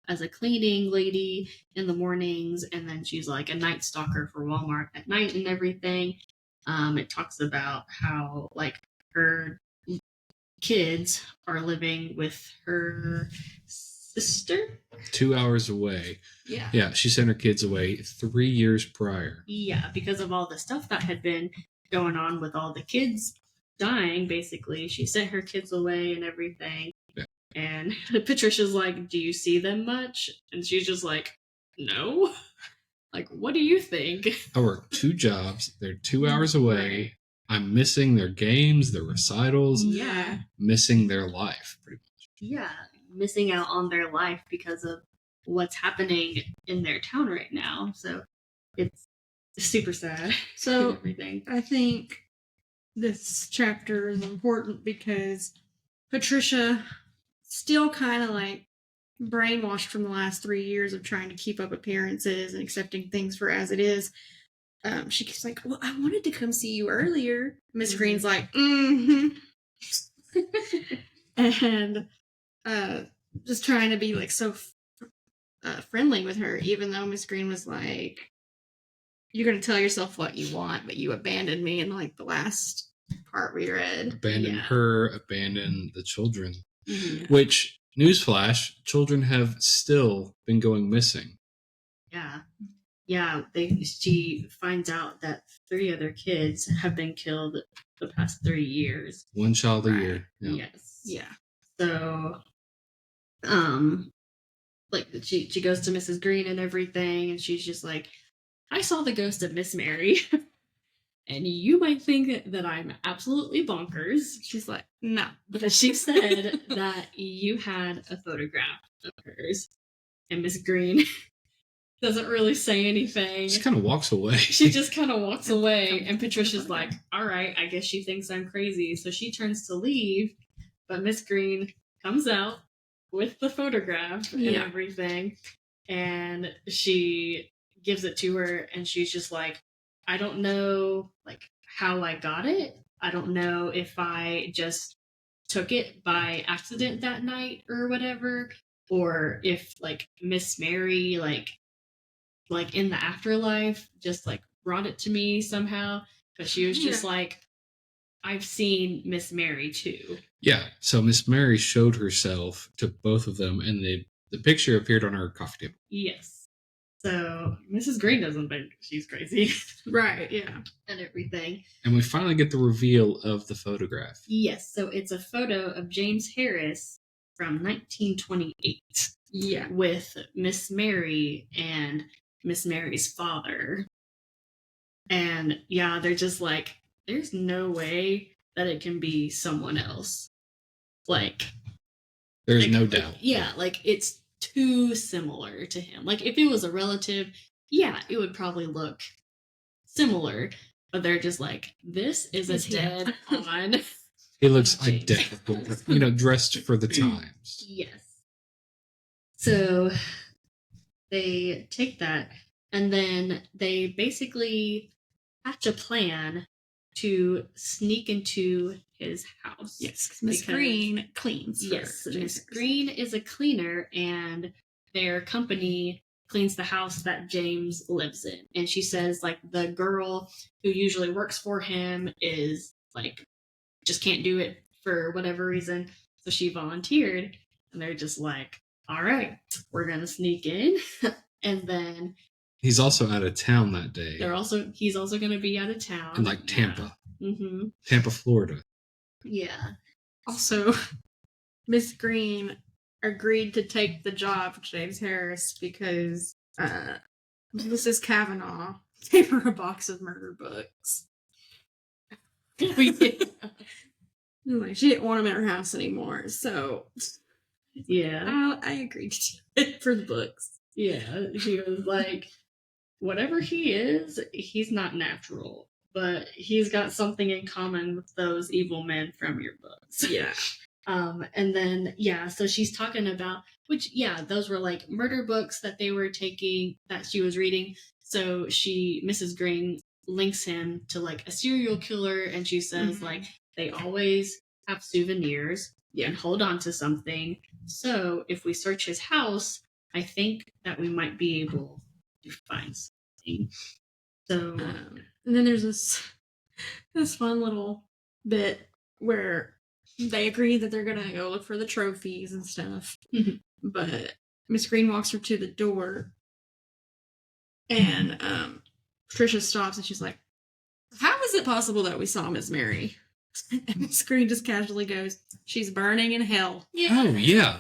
as a cleaning lady in the mornings, and then she's like a night stalker for Walmart at night and everything. It talks about how like her kids are living with her sister. 2 hours away. Yeah. Yeah, she sent her kids away 3 years prior. Yeah, because of all the stuff that had been going on with all the kids dying, basically. She sent her kids away and everything. Yeah. And Patricia's like, do you see them much? And she's just like, no. Like, what do you think? I work 2 jobs. They're 2 hours away. I'm missing their games, their recitals. Yeah. Missing their life, pretty much. Yeah, missing out on their life because of what's happening in their town right now. So it's super sad. So everything. I think this chapter is important because Patricia still kind of like brainwashed from the last 3 years of trying to keep up appearances and accepting things for as it is. She keeps like, well, I wanted to come see you earlier. Miss Green's like, and just trying to be like so friendly with her, even though Miss Green was like, you're going to tell yourself what you want, but you abandoned me in like the last part we read. Abandon her, abandon the children. Mm-hmm. Which, newsflash, children have still been going missing. Yeah. Yeah, she finds out that 3 other kids have been killed the past 3 years. 1 child a year. Yeah. Yes. Yeah. So, like she goes to Mrs. Green and everything, and she's just like, I saw the ghost of Miss Mary, and you might think that I'm absolutely bonkers. She's like, no. But she said that you had a photograph of hers, and Miss Green doesn't really say anything. She kind of walks away. She just kind of walks away, and Patricia's like, all right, I guess she thinks I'm crazy. So she turns to leave, but Miss Green comes out with the photograph and everything, and she gives it to her, and she's just like, I don't know like how I got it. I don't know if I just took it by accident that night or whatever, or if like Miss Mary like in the afterlife just like brought it to me somehow. But she was just like, I've seen Miss Mary too. Yeah, so Miss Mary showed herself to both of them, and the picture appeared on her coffee table. Yes. So Mrs. Green doesn't think she's crazy. Right, yeah. And everything. And we finally get the reveal of the photograph. Yes, so it's a photo of James Harris from 1928. Yeah. With Miss Mary and Miss Mary's father. And yeah, they're just like, there's no way that it can be someone else. Like, there's no doubt. Yeah, like it's too similar to him. Like if it was a relative, yeah, it would probably look similar. But they're just like, this is a dead on. He looks identical, dressed for the times. Yes. So they take that, and then they basically hatch a plan to sneak into his house. Yes, because Miss Green cleans. Yes, Miss Green is a cleaner, and their company cleans the house that James lives in. And she says, like, the girl who usually works for him is, like, just can't do it for whatever reason. So she volunteered, and they're just like, all right, we're going to sneak in. And then he's also out of town that day. He's also going to be out of town. In like Tampa. Yeah. Mm-hmm. Tampa, Florida. Yeah. Also, Miss Green agreed to take the job of James Harris because Mrs. Kavanaugh gave her a box of murder books. We did. Like, she didn't want them in her house anymore, so yeah, I agreed to do it for the books. Yeah, she was like, whatever he is, he's not natural, but he's got something in common with those evil men from your books. Yeah. And then, so she's talking about, those were like murder books that they were taking, that she was reading. So Mrs. Green links him to like a serial killer, and she says, like, they always have souvenirs and hold on to something. So if we search his house, I think that we might be able to find something. So, and then there's this fun little bit where they agree that they're gonna go look for the trophies and stuff. Mhm. But Miss Green walks her to the door, and Patricia stops and she's like, "How is it possible that we saw Miss Mary?" And Miss Green just casually goes, "She's burning in hell." Oh, yeah.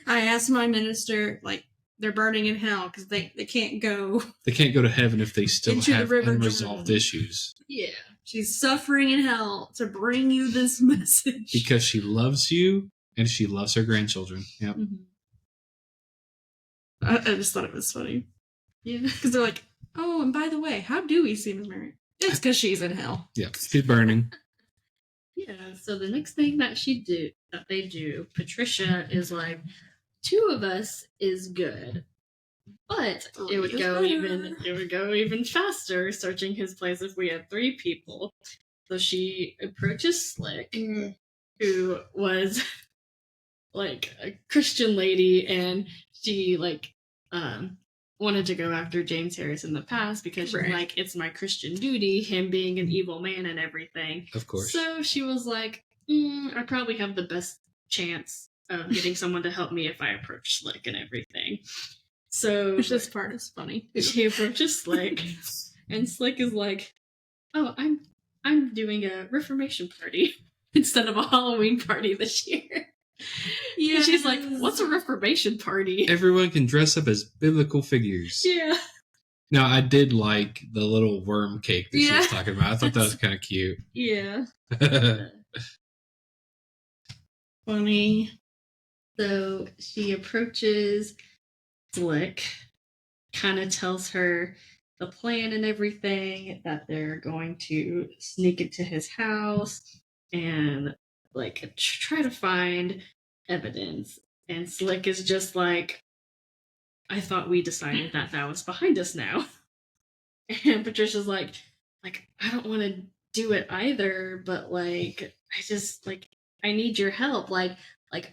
I asked my minister, like, they're burning in hell because they can't go. They can't go to heaven if they still Into the have River unresolved Jordan. issues. Yeah. She's suffering in hell to bring you this message. Because she loves you and she loves her grandchildren. Yep. Mm-hmm. I just thought it was funny. Yeah. Because they're like, "Oh, and by the way, how do we see Miss Mary?" It's because she's in hell. Yeah, she's burning. Yeah. So the next thing that they do, Patricia is like, 2 of us is good. But it would go even faster searching his place if we had 3 people. So she approaches Slick, who was like a Christian lady, and she wanted to go after James Harris in the past because she's like, it's my Christian duty, him being an evil man and everything. Of course. So she was like, I probably have the best chance of getting someone to help me if I approach Slick and everything. So Which this part is funny. she approaches Slick, and Slick is like, "Oh, I'm doing a Reformation party instead of a Halloween party this year." Yeah, she's like, "What's a Reformation party?" Everyone can dress up as biblical figures. Yeah. Now, I did like the little worm cake that she was talking about. I thought that was kind of cute. Yeah. Yeah. Funny. So she approaches Slick, kind of tells her the plan and everything, that they're going to sneak into his house and like try to find evidence. And Slick is just like, "I thought we decided that was behind us now." And Patricia's like, "I don't want to do it either, but like, I need your help. Like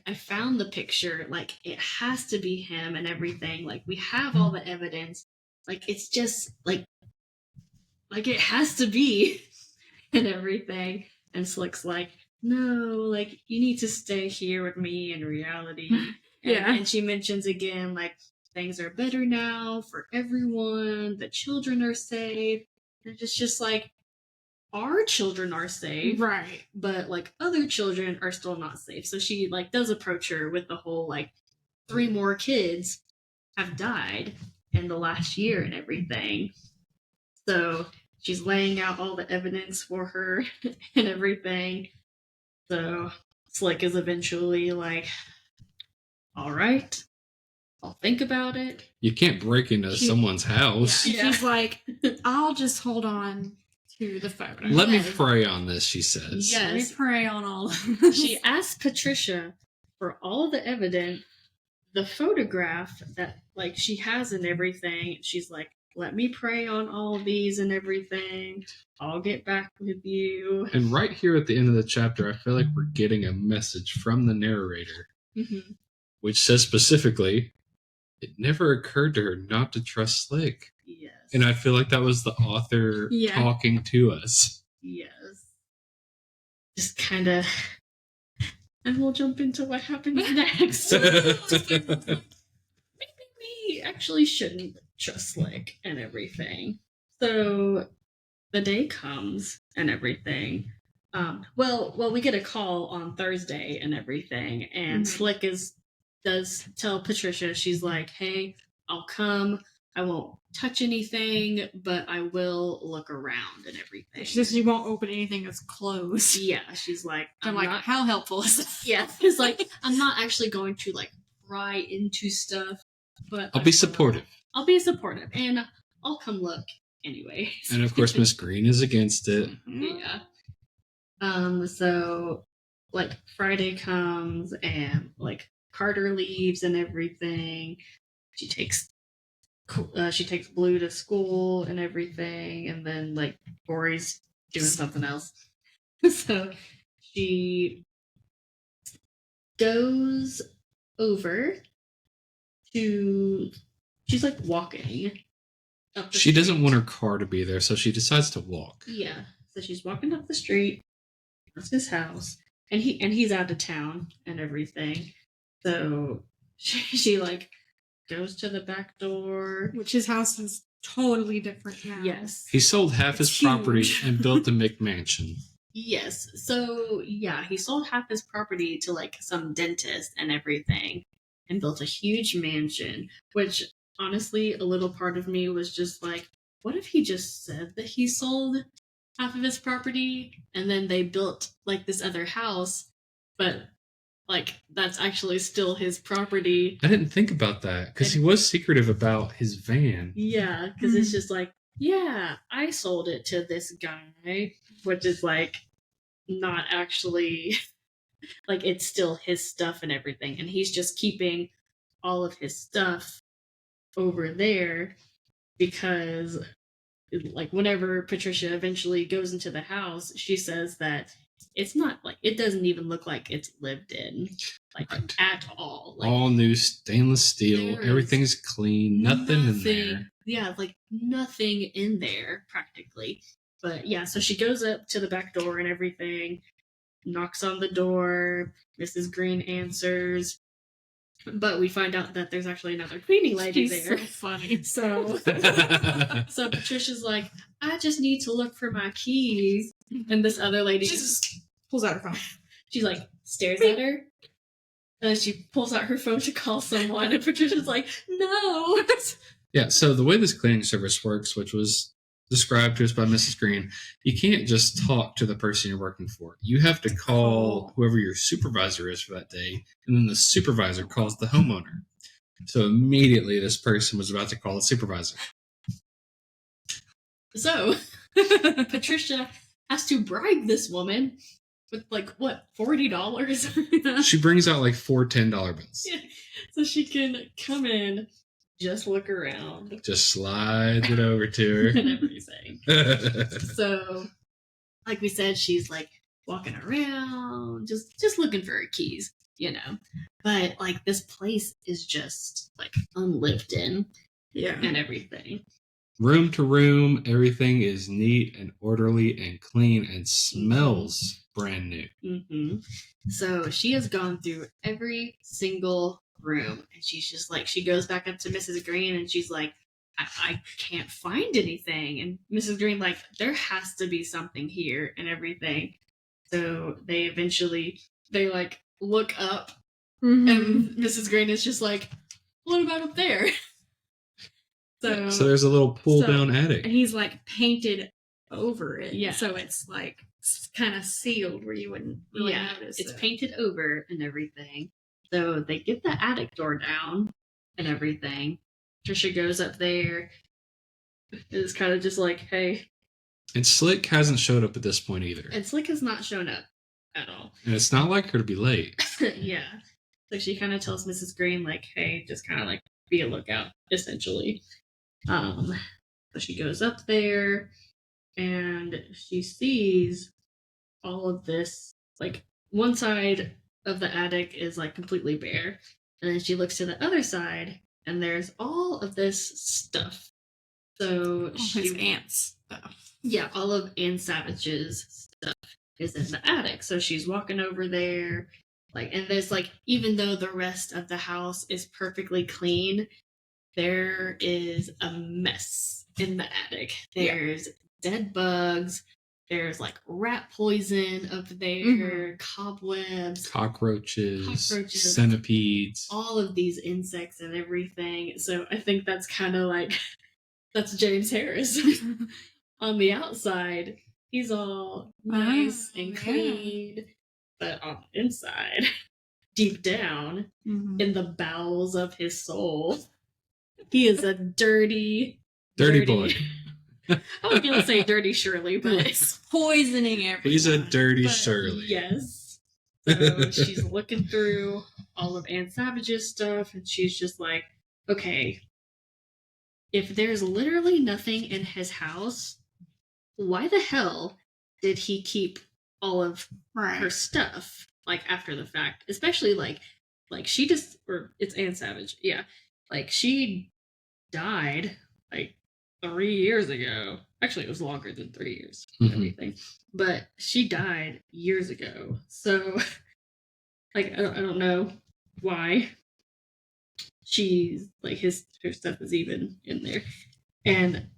I found the picture, like it has to be him and everything. Like we have all the evidence. Like it's just like it has to be," and everything. And Slick's like, "No, like you need to stay here with me in reality." And she mentions again, like, things are better now for everyone. The children are safe. And it's just like, our children are safe, Right. but like other children are still not safe. So she like does approach her with the whole like 3 more kids have died in the last year and everything. So she's laying out all the evidence for her and everything. So Slick is eventually like, "All right, I'll think about it." You can't break into someone's house. Yeah. She's like, "I'll just hold on to the photo. Let me pray on this," she says. Yes. Let me pray on all of this." She asked Patricia for all the evidence, the photograph that like she has and everything. She's like, "Let me pray on all of these and everything. I'll get back with you." And right here at the end of the chapter, I feel like we're getting a message from the narrator, which says specifically, it never occurred to her not to trust Slick. Yes. And I feel like that was the author talking to us. Yes. Just kind of... And we'll jump into what happens next. Maybe we actually shouldn't trust Slick and everything. So the day comes and everything. Well, we get a call on Thursday and everything, and Slick does tell Patricia, she's like, "Hey, I'll come. I won't touch anything, but I will look around and everything." She says she won't open anything that's closed. Yeah, she's like, I'm like, not... how helpful is that? Yeah, it's like, I'm not actually going to like pry into stuff, but I'll be supportive. I'll be supportive, and I'll come look anyway. And of course, Miss Green is against it. Yeah. So like Friday comes and like Carter leaves and everything. She takes Blue to school and everything, and then like Corey's doing something else. So she goes over to, she's like walking up the She doesn't street. want her car to be there, so she decides to walk. Yeah. So she's walking up the street. That's his house. and he's out of town and everything. So she like goes to the back door, Which his house is totally different now. Yes. He sold half his It's property huge. and built a McMansion. Yes. So yeah, he sold half his property to like some dentist and everything and built a huge mansion, which honestly, a little part of me was just like, what if he just said that he sold half of his property and then they built like this other house, but like that's actually still his property. I didn't think about that because he was secretive about his van. Yeah, because it's just like, yeah, I sold it to this guy, which is like not actually like it's still his stuff and everything, and he's just keeping all of his stuff over there because like whenever Patricia eventually goes into the house, she says that it's not like it doesn't even look like it's lived in like Right. at all. Like, All new stainless steel. there is Everything's clean. Nothing in there. Yeah, like nothing in there practically. But yeah, so she goes up to the back door and everything, knocks on the door. Mrs. Green answers, but we find out that there's actually another cleaning lady She's there. so funny. So so Patricia's like, I just need to look for my keys, and this other lady She just pulls out her phone. she like stares at her. And then she pulls out her phone to call someone, and Patricia's like, no. Yeah, so the way this cleaning service works, which was described to us by Mrs. Green, you can't just talk to the person you're working for. You have to call whoever your supervisor is for that day, and then the supervisor calls the homeowner. So immediately this person was about to call the supervisor. So Patricia has to bribe this woman with like what, $40? She brings out like 4 $10 bills. Yeah, so she can come in, just look around, Just slides it over to and everything. her. So, like we said, she's like walking around, just looking for her keys, you know. But like this place is just like unlived in, Yeah. and everything. Room to room, everything is neat and orderly and clean and smells brand new. Mm-hmm. So she has gone through every single room, and she's just like, she goes back up to Mrs. Green, and she's like, I can't find anything. And Mrs. Green like, there has to be something here and everything. So they like look up, and Mrs. Green is just like, what about up there? So there's a little pull down attic. And he's like painted over it. Yeah. So it's like kind of sealed where you wouldn't really notice it's it. painted over and everything. So they get the attic door down and everything. Trisha goes up there. It's kind of just like, hey. And Slick hasn't showed up at this point either. And Slick has not shown up at all. And it's not like her to be late. Yeah. So she kind of tells Mrs. Green, like, hey, just kind of like be a lookout, essentially. So she goes up there and she sees all of this, like one side of the attic is like completely bare, and then she looks to the other side and there's all of this stuff. So His aunt's stuff. Yeah, all of Anne Savage's stuff is in the attic. So she's walking over there, like, and there's like, even though the rest of the house is perfectly clean, there is a mess in the attic. There's dead bugs. There's like rat poison up there, cobwebs, Cockroaches, centipedes. all of these insects and everything. So I think that's kind of like, that's James Harris. On the outside, he's all nice and clean, but on the inside, deep down, in the bowels of his soul, he is a dirty boy. I was going to say dirty Shirley, but It's poisoning everyone. He's a dirty but Shirley. yes. So she's looking through all of Anne Savage's stuff, and she's just like, okay, if there's literally nothing in his house, why the hell did he keep all of her stuff, like, after the fact? Especially, like she just, or it's Anne Savage, yeah. Like, she died, like, 3 years ago. Actually, it was longer than 3 years. Mhm. Everything, but she died years ago. So, like, I don't know why she's like her stuff is even in there, and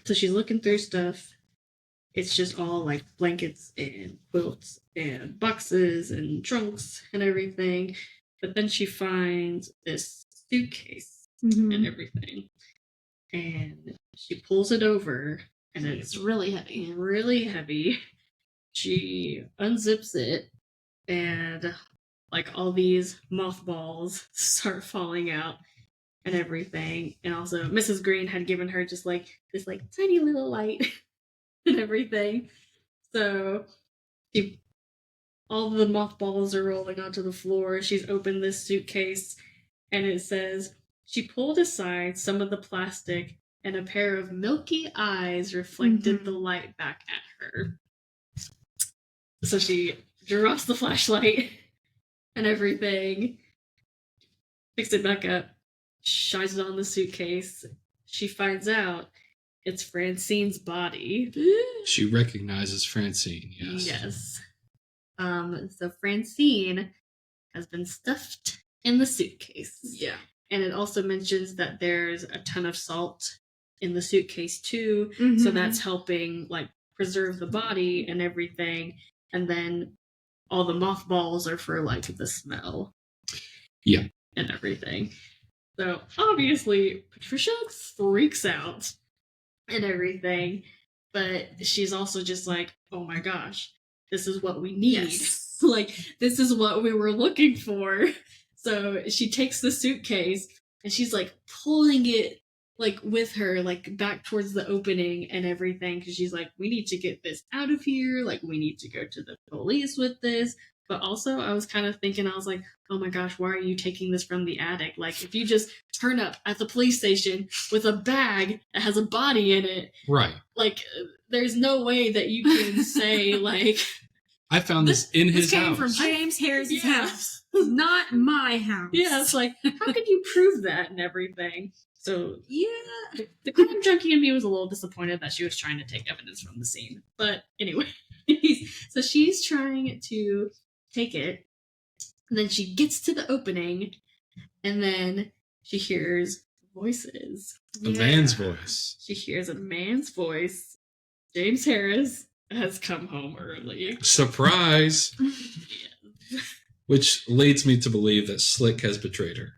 so she's looking through stuff. It's just all like blankets and quilts and boxes and trunks and everything. But then she finds this suitcase and everything. And she pulls it over, and it's really heavy. really heavy. She unzips it, and like all these mothballs start falling out and everything. And also Mrs. Green had given her just like this like tiny little light and everything. So all the mothballs are rolling onto the floor. She's opened this suitcase, and it says, she pulled aside some of the plastic, and a pair of milky eyes reflected the light back at her. So she drops the flashlight and everything, picks it back up, shines it on the suitcase. She finds out it's Francine's body. She recognizes Francine, yes. Yes. So Francine has been stuffed in the suitcase. Yeah. And it also mentions that there's a ton of salt in the suitcase too. So that's helping like preserve the body and everything. And then all the mothballs are for like the smell. Yeah. And everything. So obviously Patricia freaks out and everything. But she's also just like, oh my gosh, this is what we need. Yes. Like, this is what we were looking for. So she takes the suitcase and she's like pulling it like with her, like back towards the opening and everything. Cause she's like, we need to get this out of here. Like, we need to go to the police with this. But also I was kind of thinking, I was like, oh my gosh, why are you taking this from the attic? Like, if you just turn up at the police station with a bag that has a body in it. Right. Like, there's no way that you can say like, I found this in his came house. from James Harris's Yeah. house, not my house. yeah, it's like, how could you prove that and everything? So Yeah. the crime junkie in me was a little disappointed that she was trying to take evidence from the scene. But anyway, so she's trying to take it, and then she gets to the opening, and then she hears voices. A man's voice. She hears a man's voice. James Harris has come home early. Surprise! Yeah. Which leads me to believe that Slick has betrayed her.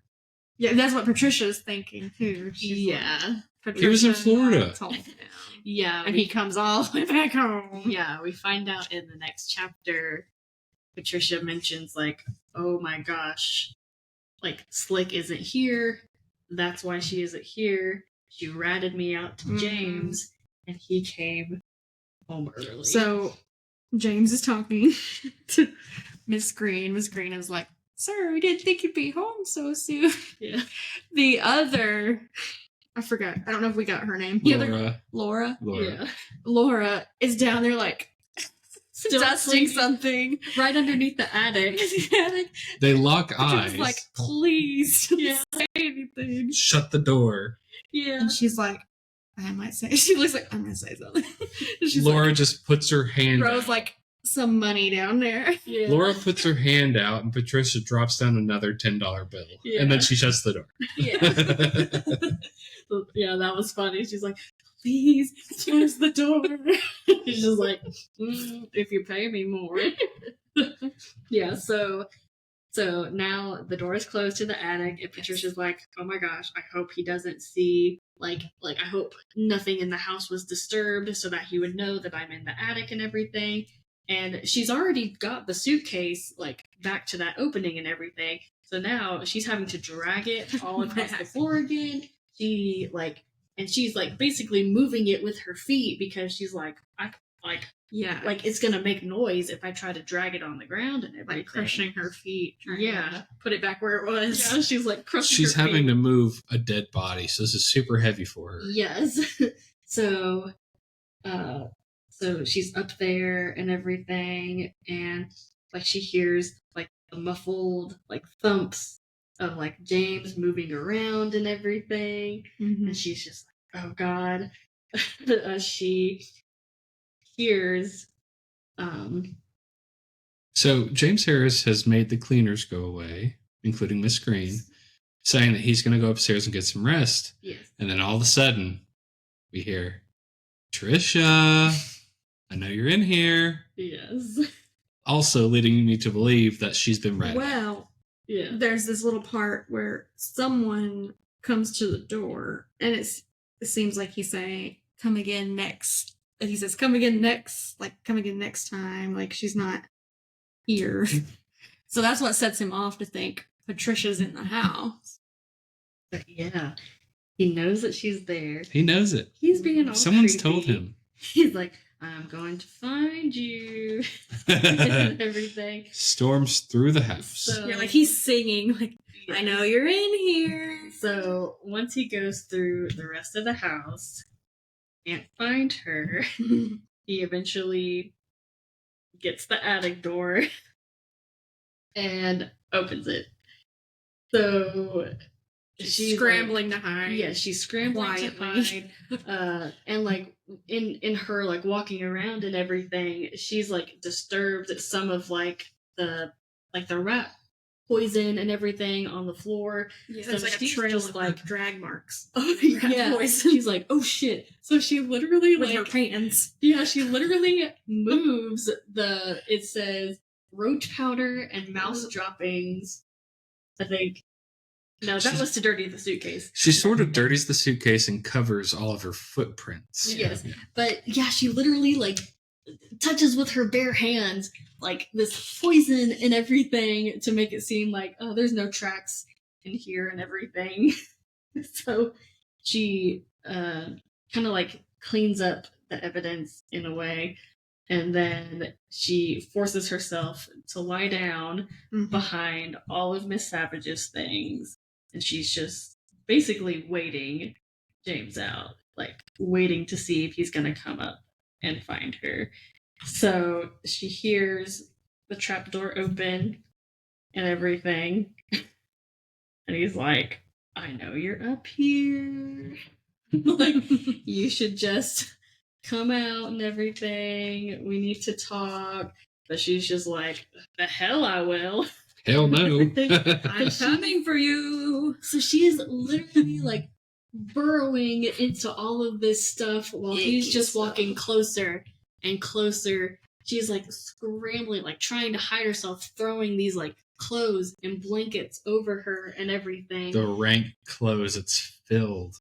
Yeah, that's what Patricia's thinking too. She's Yeah. like, He was in Patricia Florida. told him. Yeah. And he comes all the way back home. Yeah, we find out in the next chapter, Patricia mentions, like, oh my gosh, like, Slick isn't here. That's why she isn't here. She ratted me out to James, and he came home early. So James is talking to Miss Green. Miss Green is like, sir, we didn't think you'd be home so soon. yeah. The other, I forgot. I don't know if we got her name. The other, Laura. Laura. Laura is down there like Still dusting sleeping. something. Right underneath the attic. They lock She's eyes. like, please don't Yeah. say anything. Shut the door. Yeah. And she's like, I might say. She looks like I'm gonna say something. And she's Laura like, just puts her hand throws out. like some money down there. Yeah. Laura puts her hand out, and Patricia drops down another $10 bill. Yeah. And then she shuts the door. Yeah. So, yeah, that was funny. She's like, please, close the door. She's just like, if you pay me more. Yeah, so now the door is closed to the attic, and Patricia's like, oh my gosh, I hope he doesn't see, like I hope nothing in the house was disturbed so that he would know that I'm in the attic and everything. And she's already got the suitcase, like, back to that opening and everything. So now she's having to drag it all across the floor again. She's like basically moving it with her feet because she's like, Yeah. like it's gonna make noise if I try to drag it on the ground and everything. Like crushing her feet. trying Yeah. to put it back where it was. Yeah, she's like crushing She's her having feet. to move a dead body, so this is super heavy for her. Yes. So she's up there and everything, and like she hears like the muffled like thumps of like James moving around and everything. Mhm. And she's just like, oh God. She hears So James Harris has made the cleaners go away, including Miss Green, saying that he's going to go upstairs and get some rest. yes. And then all of a sudden, we hear, Trisha, I know you're in here. Yes. Also leading me to believe that she's been read. Well, Yeah. there's this little part where someone comes to the door, and it seems like he's saying, come again next. And he says, come again next, like, come again next time. Like, she's not here. So that's what sets him off to think Patricia's in the house. But yeah. He knows that she's there. He knows it. He's being all Someone's creepy. told him. He's like, I'm going to find you. And everything. Storms through the house. So, Yeah, like he's singing, like, I know you're in here. So once he goes through the rest of the house, can't find her, he eventually gets the attic door and opens it. So She's scrambling to hide. Yeah, she's scrambling to quietly. hide. And like in her like walking around and everything, she's like disturbed at some of like the rat poison and everything on the floor. Yeah, So there's like a she's trail just of like drag marks. Oh Rat yeah. poison. She's like, oh shit. So she literally With like her hands. yeah, she literally moves it says roach powder and mouse droppings. I think. No, that was to dirty the suitcase. She sort of dirties the suitcase and covers all of her footprints. Yes. But yeah, she literally like touches with her bare hands like this poison and everything to make it seem like, oh, there's no tracks in here and everything. So she kind of like cleans up the evidence in a way, and then she forces herself to lie down behind all of Miss Savage's things, and she's just basically waiting James out, like waiting to see if he's gonna come up and find her. So she hears the trapdoor open and everything, and he's like, I know you're up here. Like, you should just come out and everything. We need to talk. But she's just like, the hell I will. Hell no. I'm coming for you. So she is literally like burrowing into all of this stuff while he's just walking closer and closer. She's like scrambling, like trying to hide herself, throwing these like clothes and blankets over her and everything. The rank clothes, it's filled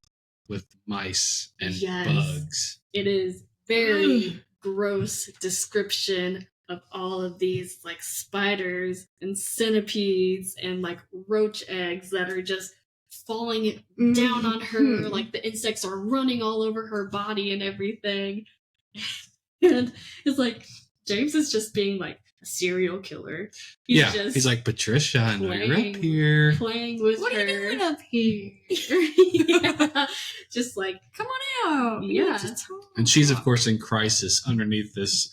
with mice and bugs. It is very gross description of all of these like spiders and centipedes and like roach eggs that are just falling down on her. Like the insects are running all over her body and everything. And it's like James is just being like a serial killer. He's like, Patricia, I know you're up here. Playing with What her. are you doing up here? Yeah. Just like, Come on out. Yeah. And she's, of course, in crisis underneath this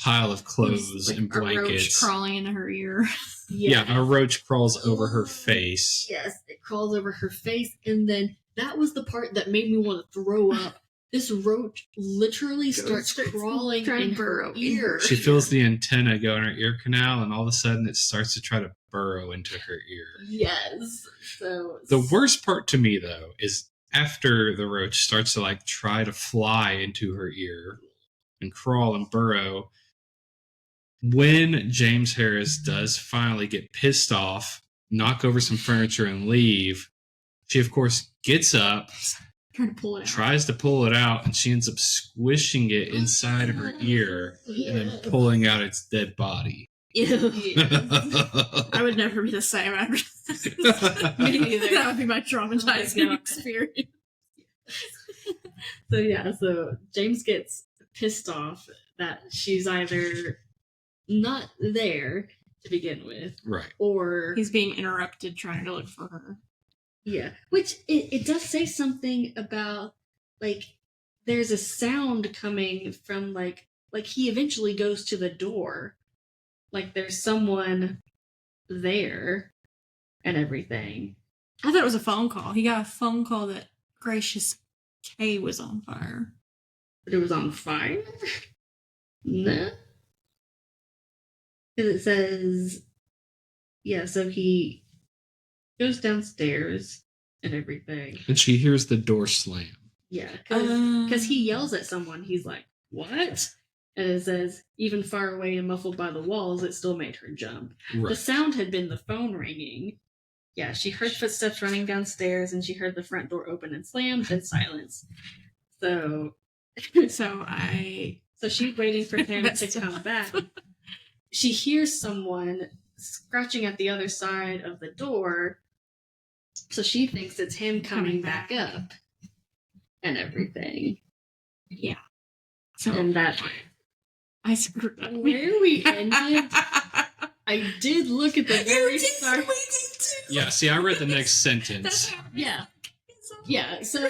pile of clothes Like and a roach blankets. crawling into her ear. Yeah, a roach crawls over her face. Yes, it crawls over her face. And then that was the part that made me want to throw up. This roach literally starts crawling in her ear. She feels the antenna go in her ear canal, and all of a sudden it starts to try to burrow into her ear. Yes. So The worst part to me, though, is after the roach starts to like try to fly into her ear and crawl and burrow, when James Harris does finally get pissed off, knock over some furniture and leave, she of course gets up, tries to pull it out, and she ends up squishing it inside of her ear and then pulling out its dead body. I would never be the same after that. Me neither. That would be my traumatizing experience. So James gets pissed off that she's either not there to begin with, Right. or He's being interrupted trying to look for her. yeah, which it does say something about like there's a sound coming from like he eventually goes to the door, like there's someone there, and everything. I thought it was a phone call. He got a phone call that Gracious K was on fire. But it was on fire? No. Because it says, yeah, so he goes downstairs and everything. And she hears the door slam. Yeah, because he yells at someone. He's like, what? And it says, even far away and muffled by the walls, it still made her jump. Right. The sound had been the phone ringing. Yeah, she heard footsteps running downstairs, and she heard the front door open and slam, then silence. So she's waiting for him to come back. She hears someone scratching at the other side of the door, so she thinks it's him coming back up and everything. Yeah. So And that I screwed up. where we ended, I did look at the very start. Yeah, see, I read the next sentence. Yeah. Yeah, so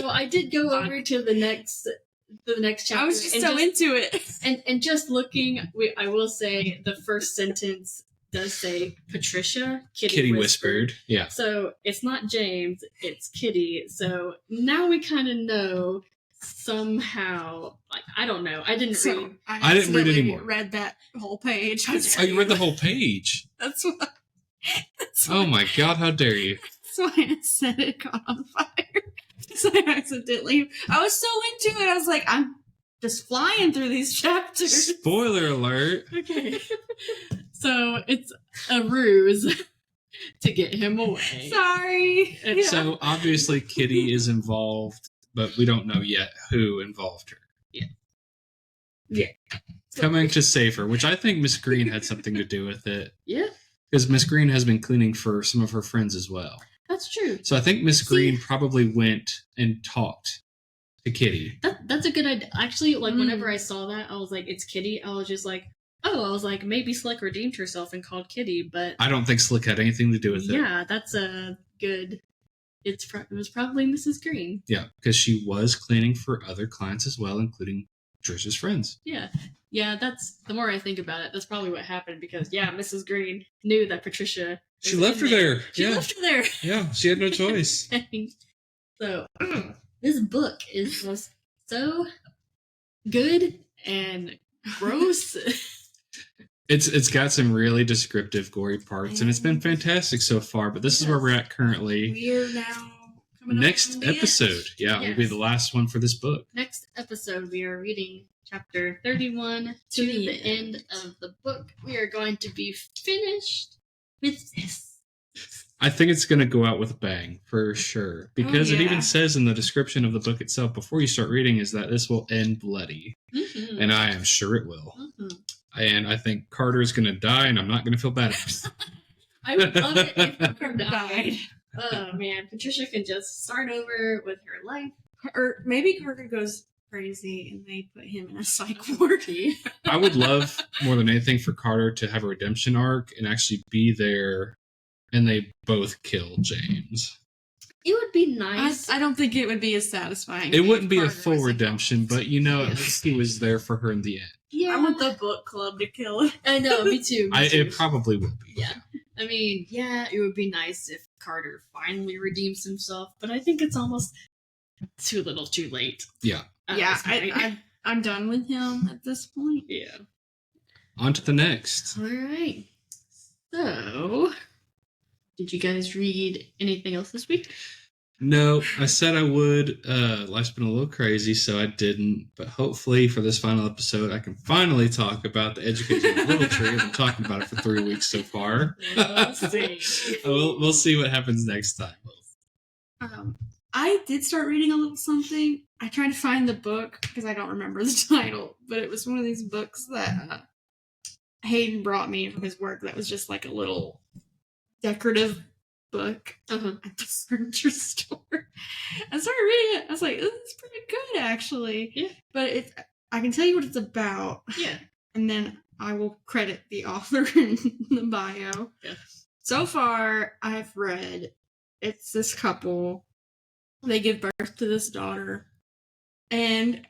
I did go over to the next chapter. I was just so into it. And just looking, I will say the first sentence does say Patricia, Kitty whispered. Yeah. So it's not James, it's Kitty. So now we kind of know somehow. Like, I don't know. I didn't read. I didn't read anymore. Read that whole page. Oh, you read the whole page? That's why. Oh my god, how dare you. That's why I said it caught on fire. So I accidentally. I was so into it. I was like, I'm just flying through these chapters. Spoiler alert. Okay. So it's a ruse to get him away. Sorry. And So obviously Kitty is involved, but we don't know yet who involved her. Yeah. Coming to save her, which I think Miss Green had something to do with it. Yeah, Because Miss Green has been cleaning for some of her friends as well. that's true. So I think Miss Green probably went and talked to Kitty. That's a good idea. Actually, like, whenever I saw that, I was like, it's Kitty. I was just like, maybe Slick redeemed herself and called Kitty, but I don't think Slick had anything to do with it. yeah, that's a good. It was probably Mrs. Green. Yeah, because she was cleaning for other clients as well, including Trish's friends. Yeah. That's the more I think about it, that's probably what happened because Mrs. Green knew that Patricia. She left her there. She left her there. Yeah, she had no choice. So this book is just so good and gross. It's got some really descriptive, gory parts, and it's been fantastic so far. But this is where we're at currently. We're now coming Next up on the episode, end. will be the last one for this book. Next episode, we are reading chapter 31 to the end of the book. We are going to be finished with this. I think it's going to go out with a bang for sure, because it even says in the description of the book itself before you start reading is that this will end bloody, and I am sure it will. And I think Carter is going to die, and I'm not going to feel bad about it. I would love it if Carter died. Oh man, Patricia can just start over with her life. Or maybe Carter goes crazy and they put him in a psych ward. I would love more than anything for Carter to have a redemption arc and actually be there, and they both kill James. It would be nice. I don't think it would be as satisfying. It wouldn't be a full redemption, but at least he was there for her in the end. Yeah, I want the book club to kill him. I know, me too. It probably would be. Yeah. I mean, it would be nice if Carter finally redeems himself, but I think it's almost too little too late. Yeah. I'm done with him at this point. Yeah. On to the next. All right. So, did you guys read anything else this week? No, I said I would. Life's been a little crazy, so I didn't. But hopefully for this final episode, I can finally talk about the educational literature. I've been talking about it for 3 weeks so far. We'll see. We'll see what happens next time. I did start reading a little something. I tried to find the book because I don't remember the title, but it was one of these books that Hayden brought me from his work that was just like a little decorative book at the furniture store. I started reading it. I was like, this is pretty good, actually. Yeah. But I can tell you what it's about. Yeah. And then I will credit the author in the bio. Yeah. So far, I've read, it's this couple. They give birth to this daughter. And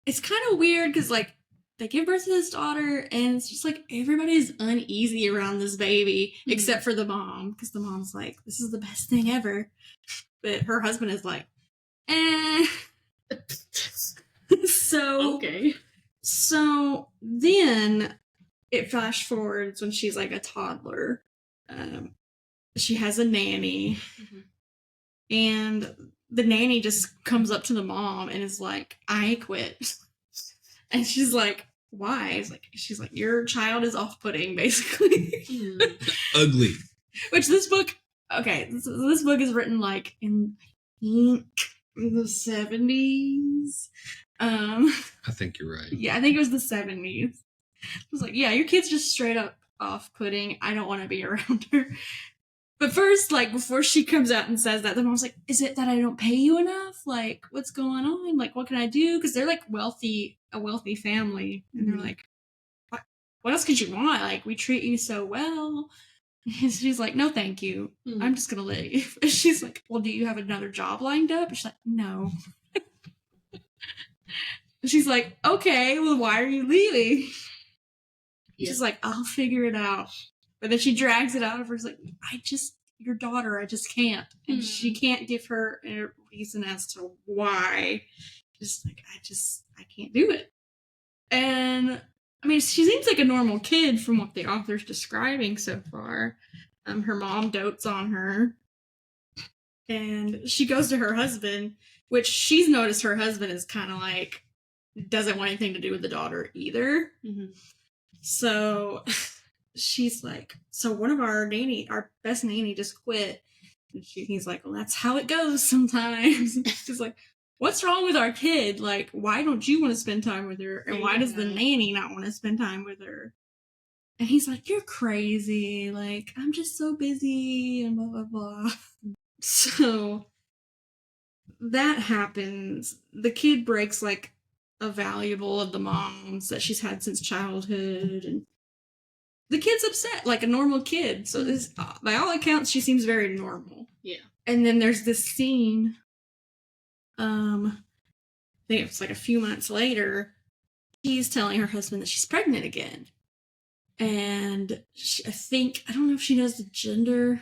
it's kind of weird because, like, they give birth to this daughter, and it's just like everybody's uneasy around this baby, except for the mom, because the mom's like, this is the best thing ever. But her husband is like, eh. Okay. So then it flash forwards when she's like a toddler. She has a nanny, and the nanny just comes up to the mom and is like, I quit. And she's like, why? She's like, your child is off-putting, basically. Ugly. Which this book, this book is written like in the 70s. I think you're right. Yeah, I think it was the 70s. I was like, yeah, your kid's just straight up off-putting. I don't want to be around her. But first, like, before she comes out and says that, the mom's like, is it that I don't pay you enough? Like, what's going on? Like, what can I do? Because they're, like, a wealthy family. And they're like, what else could you want? Like, we treat you so well. And she's like, no, thank you. I'm just going to leave. And she's like, well, do you have another job lined up? And she's like, no. And she's like, okay, well, why are you leaving? Yeah. She's like, I'll figure it out. But then she drags it out of her. She's like, your daughter, I just can't. And she can't give her a reason as to why. Just like, I can't do it. And, I mean, she seems like a normal kid from what the author's describing so far. Her mom dotes on her. And she goes to her husband, which she's noticed her husband is kind of like, doesn't want anything to do with the daughter either. So she's like, so one of our best nanny just quit. And he's like, well, that's how it goes sometimes. She's like, what's wrong with our kid? Like, why don't you want to spend time with her? And why does the nanny not want to spend time with her? And he's like, you're crazy. Like, I'm just so busy and blah, blah, blah. So that happens. The kid breaks like a valuable of the mom's that she's had since childhood, and the kid's upset like a normal kid. So this, by all accounts, she seems very normal. Yeah. And then there's this scene, I think it's like a few months later, she's telling her husband that she's pregnant again. And I don't know if she knows the gender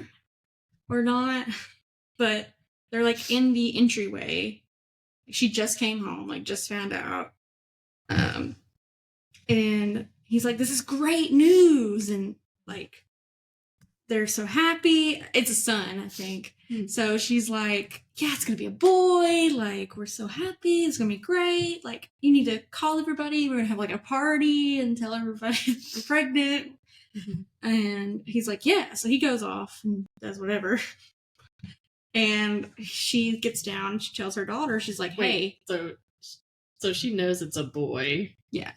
or not, but they're like in the entryway. She just came home, like just found out. And he's like, this is great news. And like, they're so happy. It's a son, I think. So she's like, yeah, it's going to be a boy. Like, we're so happy. It's going to be great. Like, you need to call everybody. We're going to have like a party and tell everybody we're pregnant. And he's like, yeah. So he goes off and does whatever. And she gets down and she tells her daughter, she's like, hey. So she knows it's a boy. Yeah.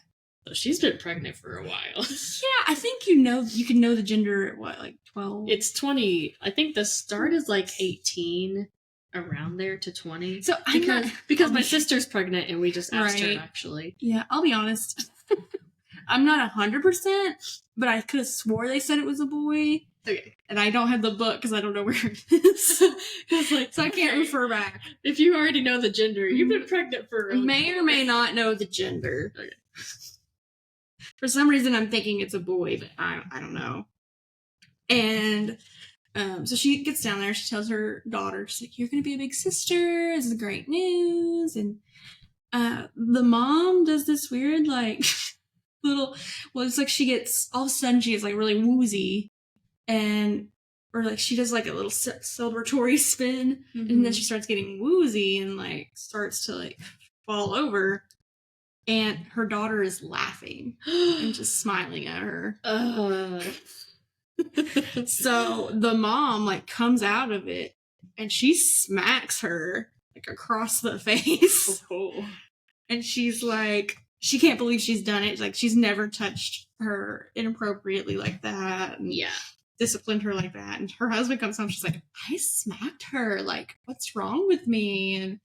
So she's been pregnant for a while. Yeah, I think you can know the gender at what, like 12? It's 20. I think the start is like 18, around there to 20. So because my sister's pregnant and we just asked her actually. Yeah, I'll be honest. I'm not 100%, but I could have swore they said it was a boy. Okay. And I don't have the book because I don't know where it is. So I can't refer back. If you already know the gender, you've been pregnant for a may or may not know the gender. Okay. For some reason, I'm thinking it's a boy, but I don't know. And so she gets down there. She tells her daughter, she's like, you're going to be a big sister. This is great news. And the mom does this weird, like, it's like she gets, all of a sudden she gets, like, really woozy. Or like she does, like, a little celebratory spin. And then she starts getting woozy and, like, starts to, like, fall over. And her daughter is laughing and just smiling at her. So the mom, like, comes out of it and she smacks her, like, across the face. And she's like, she can't believe she's done it. Like, she's never touched her inappropriately like that. And disciplined her like that. And her husband comes home. She's like, I smacked her. Like, what's wrong with me? And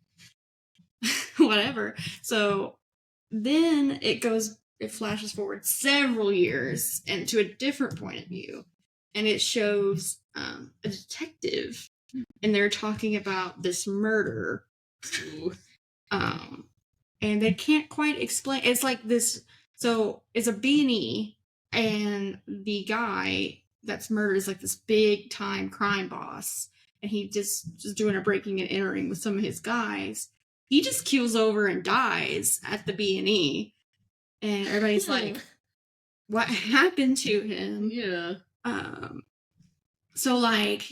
whatever. So then it flashes forward several years and to a different point of view. And it shows a detective. And they're talking about this murder. And they can't quite explain. It's like this So it's a B&E, and the guy that's murdered is like this big time crime boss, and he just doing a breaking and entering with some of his guys. He just keels over and dies at the B&E, and everybody's like, what happened to him? Yeah. So like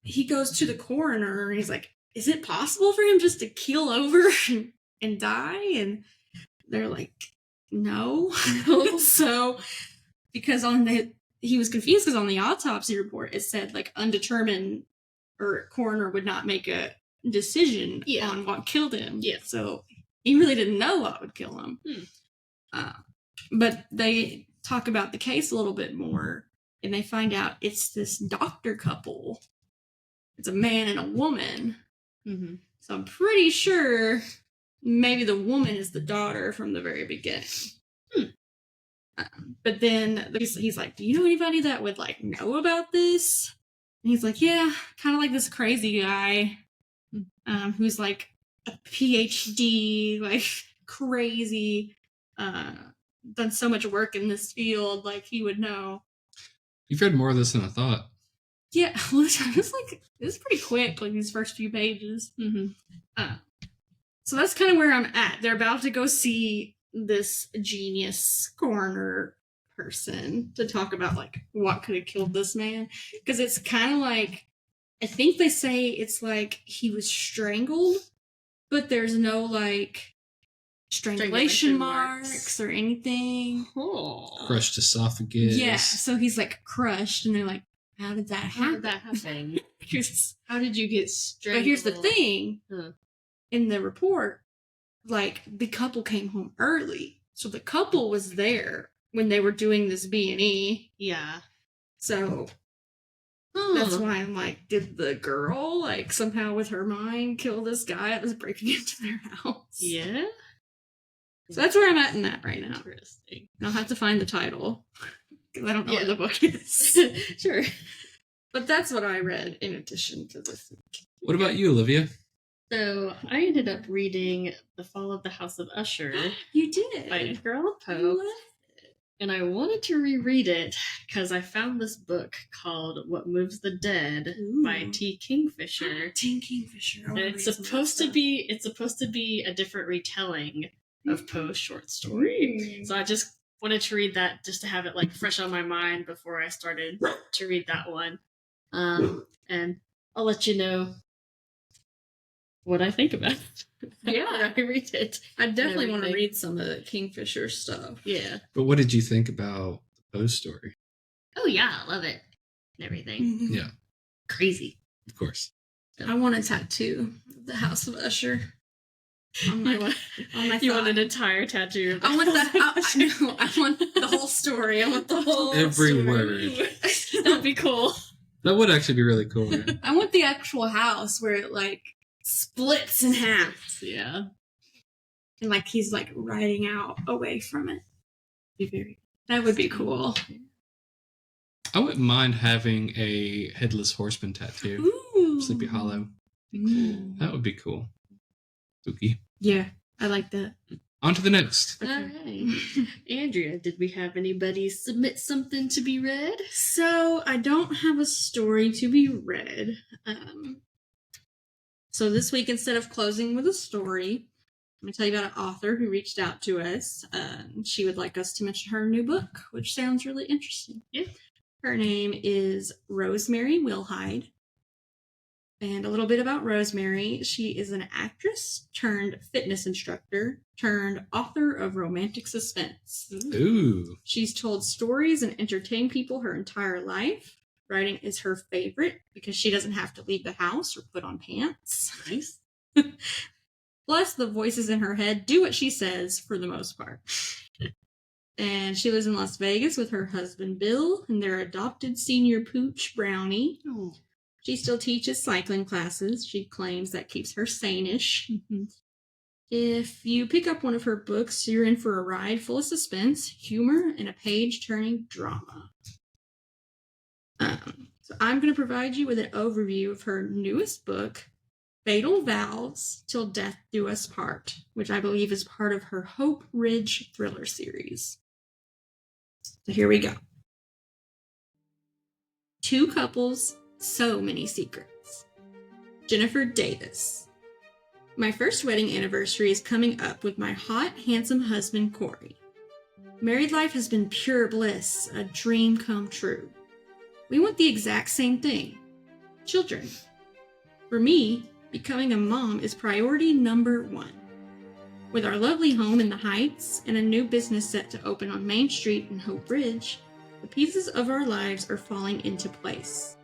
he goes to the coroner and he's like, is it possible for him just to keel over and die? And they're like, no. So because he was confused because on the autopsy report it said like undetermined, or coroner would not make a decision on what killed him. Yeah. So he really didn't know what would kill him. But they talk about the case a little bit more, and they find out it's this doctor couple. It's a man and a woman. Mm-hmm. So I'm pretty sure maybe the woman is the daughter from the very beginning. But then he's like, do you know anybody that would like know about this? And he's like, yeah, kind of like this crazy guy who's like a PhD, like crazy, done so much work in this field, like he would know. You've read more of this than I thought. Yeah, well, it's pretty quick, like these first few pages. So that's kind of where I'm at. They're about to go see this genius coroner person to talk about like what could have killed this man, because it's kind of like, I think they say it's like he was strangled, but there's no like strangulation marks or anything. Crushed esophagus. Yeah, so he's like crushed, and they're like, how did that happen? How did that happen? How did you get strangled? But here's the thing. In the report, like, the couple came home early. So the couple was there when they were doing this B&E. Yeah. So that's why I'm like, did the girl, like, somehow with her mind kill this guy that was breaking into their house? Yeah. So that's where I'm at in that right now. Interesting. And I'll have to find the title, because I don't know what the book is. Sure. But that's what I read in addition to this week. What about you, Olivia? So I ended up reading The Fall of the House of Usher. You did? By Edgar Allan Poe. And I wanted to reread it because I found this book called What Moves the Dead by T. Kingfisher. T. Kingfisher. And it's supposed to be a different retelling of Poe's short story. So I just wanted to read that just to have it like fresh on my mind before I started to read that one. And I'll let you know what I think about it. Yeah, I read it. I definitely want to read some of the Kingfisher stuff. Yeah. But what did you think about the Poe story? Oh yeah, I love it. And everything. Yeah. Crazy. Of course. I want a tattoo of the House of Usher. On my you want an entire tattoo? I want that. I want the whole story. I want the whole Every story. word. That'd be cool. That would actually be really cool. Yeah. I want the actual house where it like splits in half. Yeah. And like he's like riding out away from it. That would be cool. I wouldn't mind having a headless horseman tattoo. Ooh. Sleepy Hollow. That would be cool. Spooky. Yeah, I like that. On to the next. Okay. All right. Andrea, did we have anybody submit something to be read? So I don't have a story to be read. So this week, instead of closing with a story, I'm going to tell you about an author who reached out to us. She would like us to mention her new book, which sounds really interesting. Yeah. Her name is Rosemary Wilhide. And a little bit about Rosemary. She is an actress turned fitness instructor turned author of romantic suspense. Ooh. She's told stories and entertained people her entire life. Writing is her favorite because she doesn't have to leave the house or put on pants. Nice. Plus, the voices in her head do what she says for the most part. And she lives in Las Vegas with her husband, Bill, and their adopted senior pooch, Brownie. Oh. She still teaches cycling classes. She claims that keeps her sane-ish. If you pick up one of her books, you're in for a ride full of suspense, humor, and a page-turning drama. So I'm going to provide you with an overview of her newest book, Fatal Vows, Till Death Do Us Part, which I believe is part of her Hope Ridge thriller series. So here we go. Two couples, so many secrets. Jennifer Davis. My first wedding anniversary is coming up with my hot, handsome husband, Corey. Married life has been pure bliss, a dream come true. We want the exact same thing. Children. For me, becoming a mom is priority number one. With our lovely home in the Heights and a new business set to open on Main Street in Hope Ridge, the pieces of our lives are falling into place.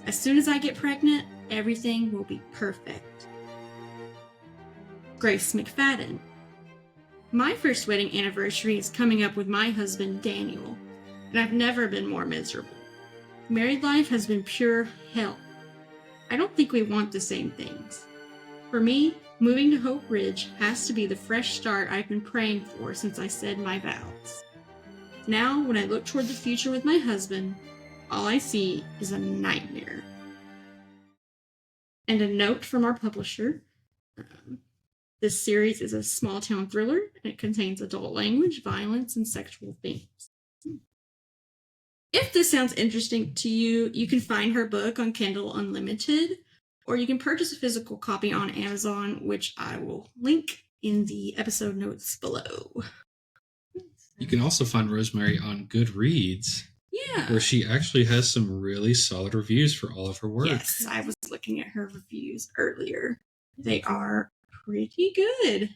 As soon as I get pregnant, everything will be perfect. Grace McFadden. My first wedding anniversary is coming up with my husband, Daniel, and I've never been more miserable. Married life has been pure hell. I don't think we want the same things. For me, moving to Hope Ridge has to be the fresh start I've been praying for since I said my vows. Now, when I look toward the future with my husband, all I see is a nightmare. And a note from our publisher. This series is a small-town thriller, and it contains adult language, violence, and sexual themes. If this sounds interesting to you, you can find her book on Kindle Unlimited, or you can purchase a physical copy on Amazon, which I will link in the episode notes below. You can also find Rosemary on Goodreads, where she actually has some really solid reviews for all of her work. Yes, I was looking at her reviews earlier. They are pretty good.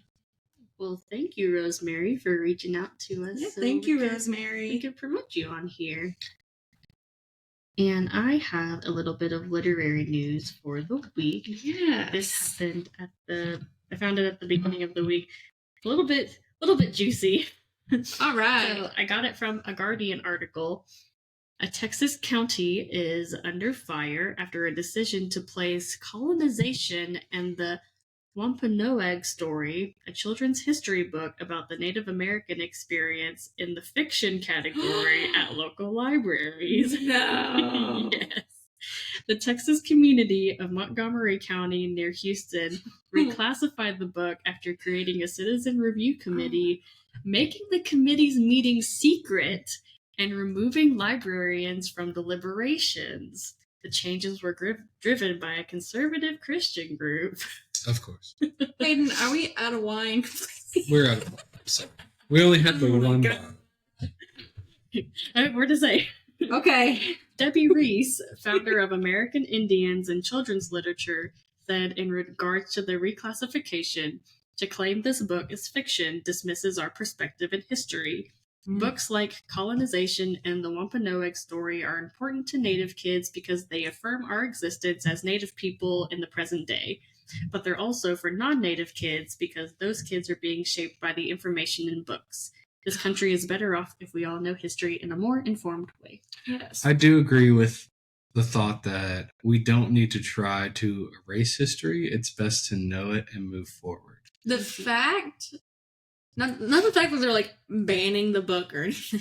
Well, thank you, Rosemary, for reaching out to us. Yeah, thank you, Rosemary. We can promote you on here. And I have a little bit of literary news for the week. Yeah. This happened I found it at the beginning of the week. A little bit juicy. All right. So I got it from a Guardian article. A Texas county is under fire after a decision to place colonization and the Wampanoag story, a children's history book about the Native American experience, in the fiction category at local libraries. No. Yes. The Texas community of Montgomery County near Houston reclassified the book after creating a citizen review committee, making the committee's meeting secret, and removing librarians from deliberations. The changes were driven by a conservative Christian group. Of course. Hayden, are we out of wine? We're out of wine. So we only had the one God. bar. Where to say? Okay. Debbie Reese, founder of American Indians and Children's Literature, said in regards to the reclassification, to claim this book is fiction dismisses our perspective in history. Books like Colonization and the Wampanoag story are important to Native kids because they affirm our existence as Native people in the present day. But they're also for non-Native kids because those kids are being shaped by the information in books. This country is better off if we all know history in a more informed way. Yes. I do agree with the thought that we don't need to try to erase history. It's best to know it and move forward. The fact, not the fact that they're like banning the book or anything.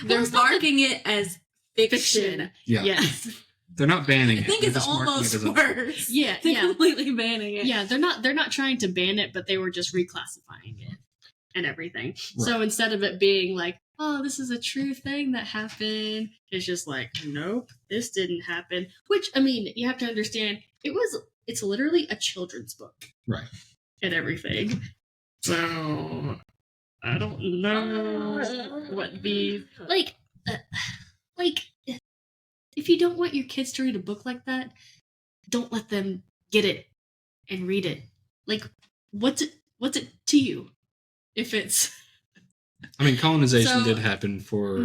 They're it's not marking it as fiction. Yeah. Yes. They're not banning I it. think They're it's just marking almost it as a- worse. Yeah, They're yeah. completely banning it. Yeah, they're not trying to ban it, but they were just reclassifying it and everything. So instead of it being like, oh, this is a true thing that happened, it's just like, nope, this didn't happen. Which, I mean, you have to understand, it's literally a children's book. Right. And everything. So I don't know what the like if you don't want your kids to read a book like that, don't let them get it and read it. Like, what's it to you? If it's I mean, colonization So- did happen for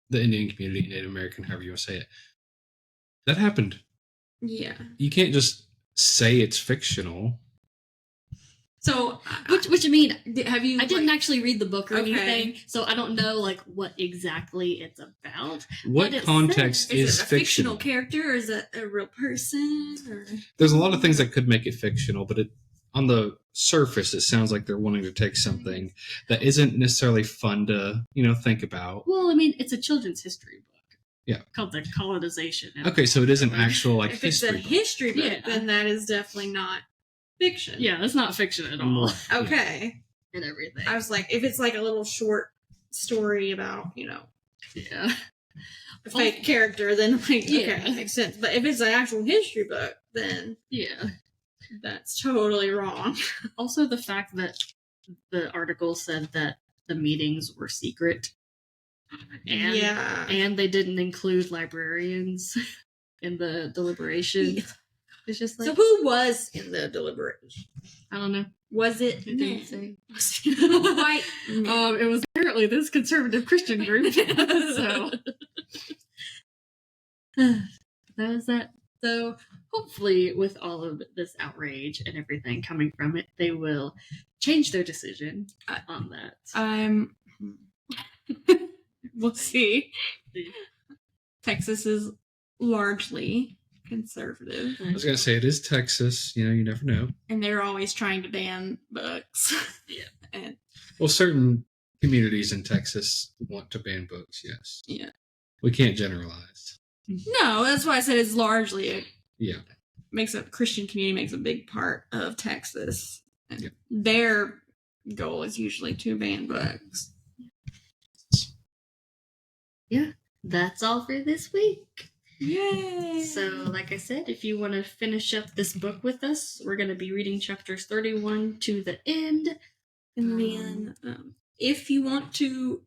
the Indian community, Native American, however you want to say it. That happened. Yeah. You can't just say it's fictional. So, which I mean, have you? I didn't actually read the book or Okay. anything, so I don't know like what exactly it's about. What But it context says- is it a fictional? character, or is it a real person? Or There's a lot of things that could make it fictional, but on the surface, it sounds like they're wanting to take something that isn't necessarily fun to, think about. Well, I mean, it's a children's history book. Yeah. Called The Colonization. Okay, so it is an actual like if it's history. a book. history book, Yeah. then that is definitely not fiction. Yeah, that's not fiction at all. Yeah. Okay. And everything. I was like, if it's like a little short story about, Yeah. a fake character, then okay, Yeah. that makes sense. But if it's an actual history book, then Yeah. that's totally wrong. Also, the fact that the article said that the meetings were secret. And, yeah. And they didn't include librarians in the deliberation. Yeah. It's just like, So who was in the deliberation? I don't know. Was it It didn't say. White It was apparently this conservative Christian group. So that was that. So hopefully, with all of this outrage and everything coming from it, they will change their decision on that. We'll see. Texas is largely conservative, I was gonna say it is Texas. You never know. and they're always trying to ban books. Yeah. And Well, certain communities in Texas want to ban books. Yes. yeah. We can't generalize. No, that's why I said it's largely Yeah. Christian community makes a big part of Texas. And Yeah. their goal is usually to ban books. Yeah, that's all for this week. Yay! So, like I said, if you want to finish up this book with us, we're going to be reading chapters 31 to the end. And then, if you want to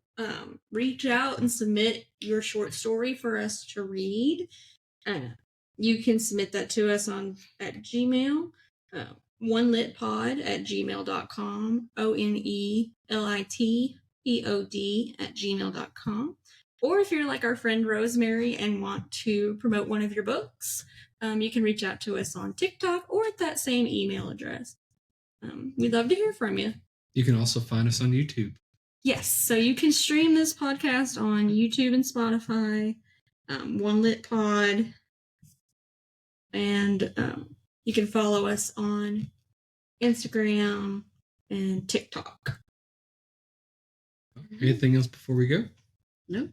reach out and submit your short story for us to read, you can submit that to us at Gmail, onelitpod@gmail.com, onelitpod@gmail.com. Or if you're like our friend Rosemary and want to promote one of your books, you can reach out to us on TikTok or at that same email address. We'd love to hear from you. You can also find us on YouTube. Yes, so you can stream this podcast on YouTube and Spotify, OneLitPod, and you can follow us on Instagram and TikTok. Anything else before we go? Nope.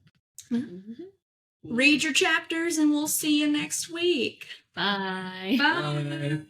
Read your chapters, and we'll see you next week. Bye. Bye. Bye.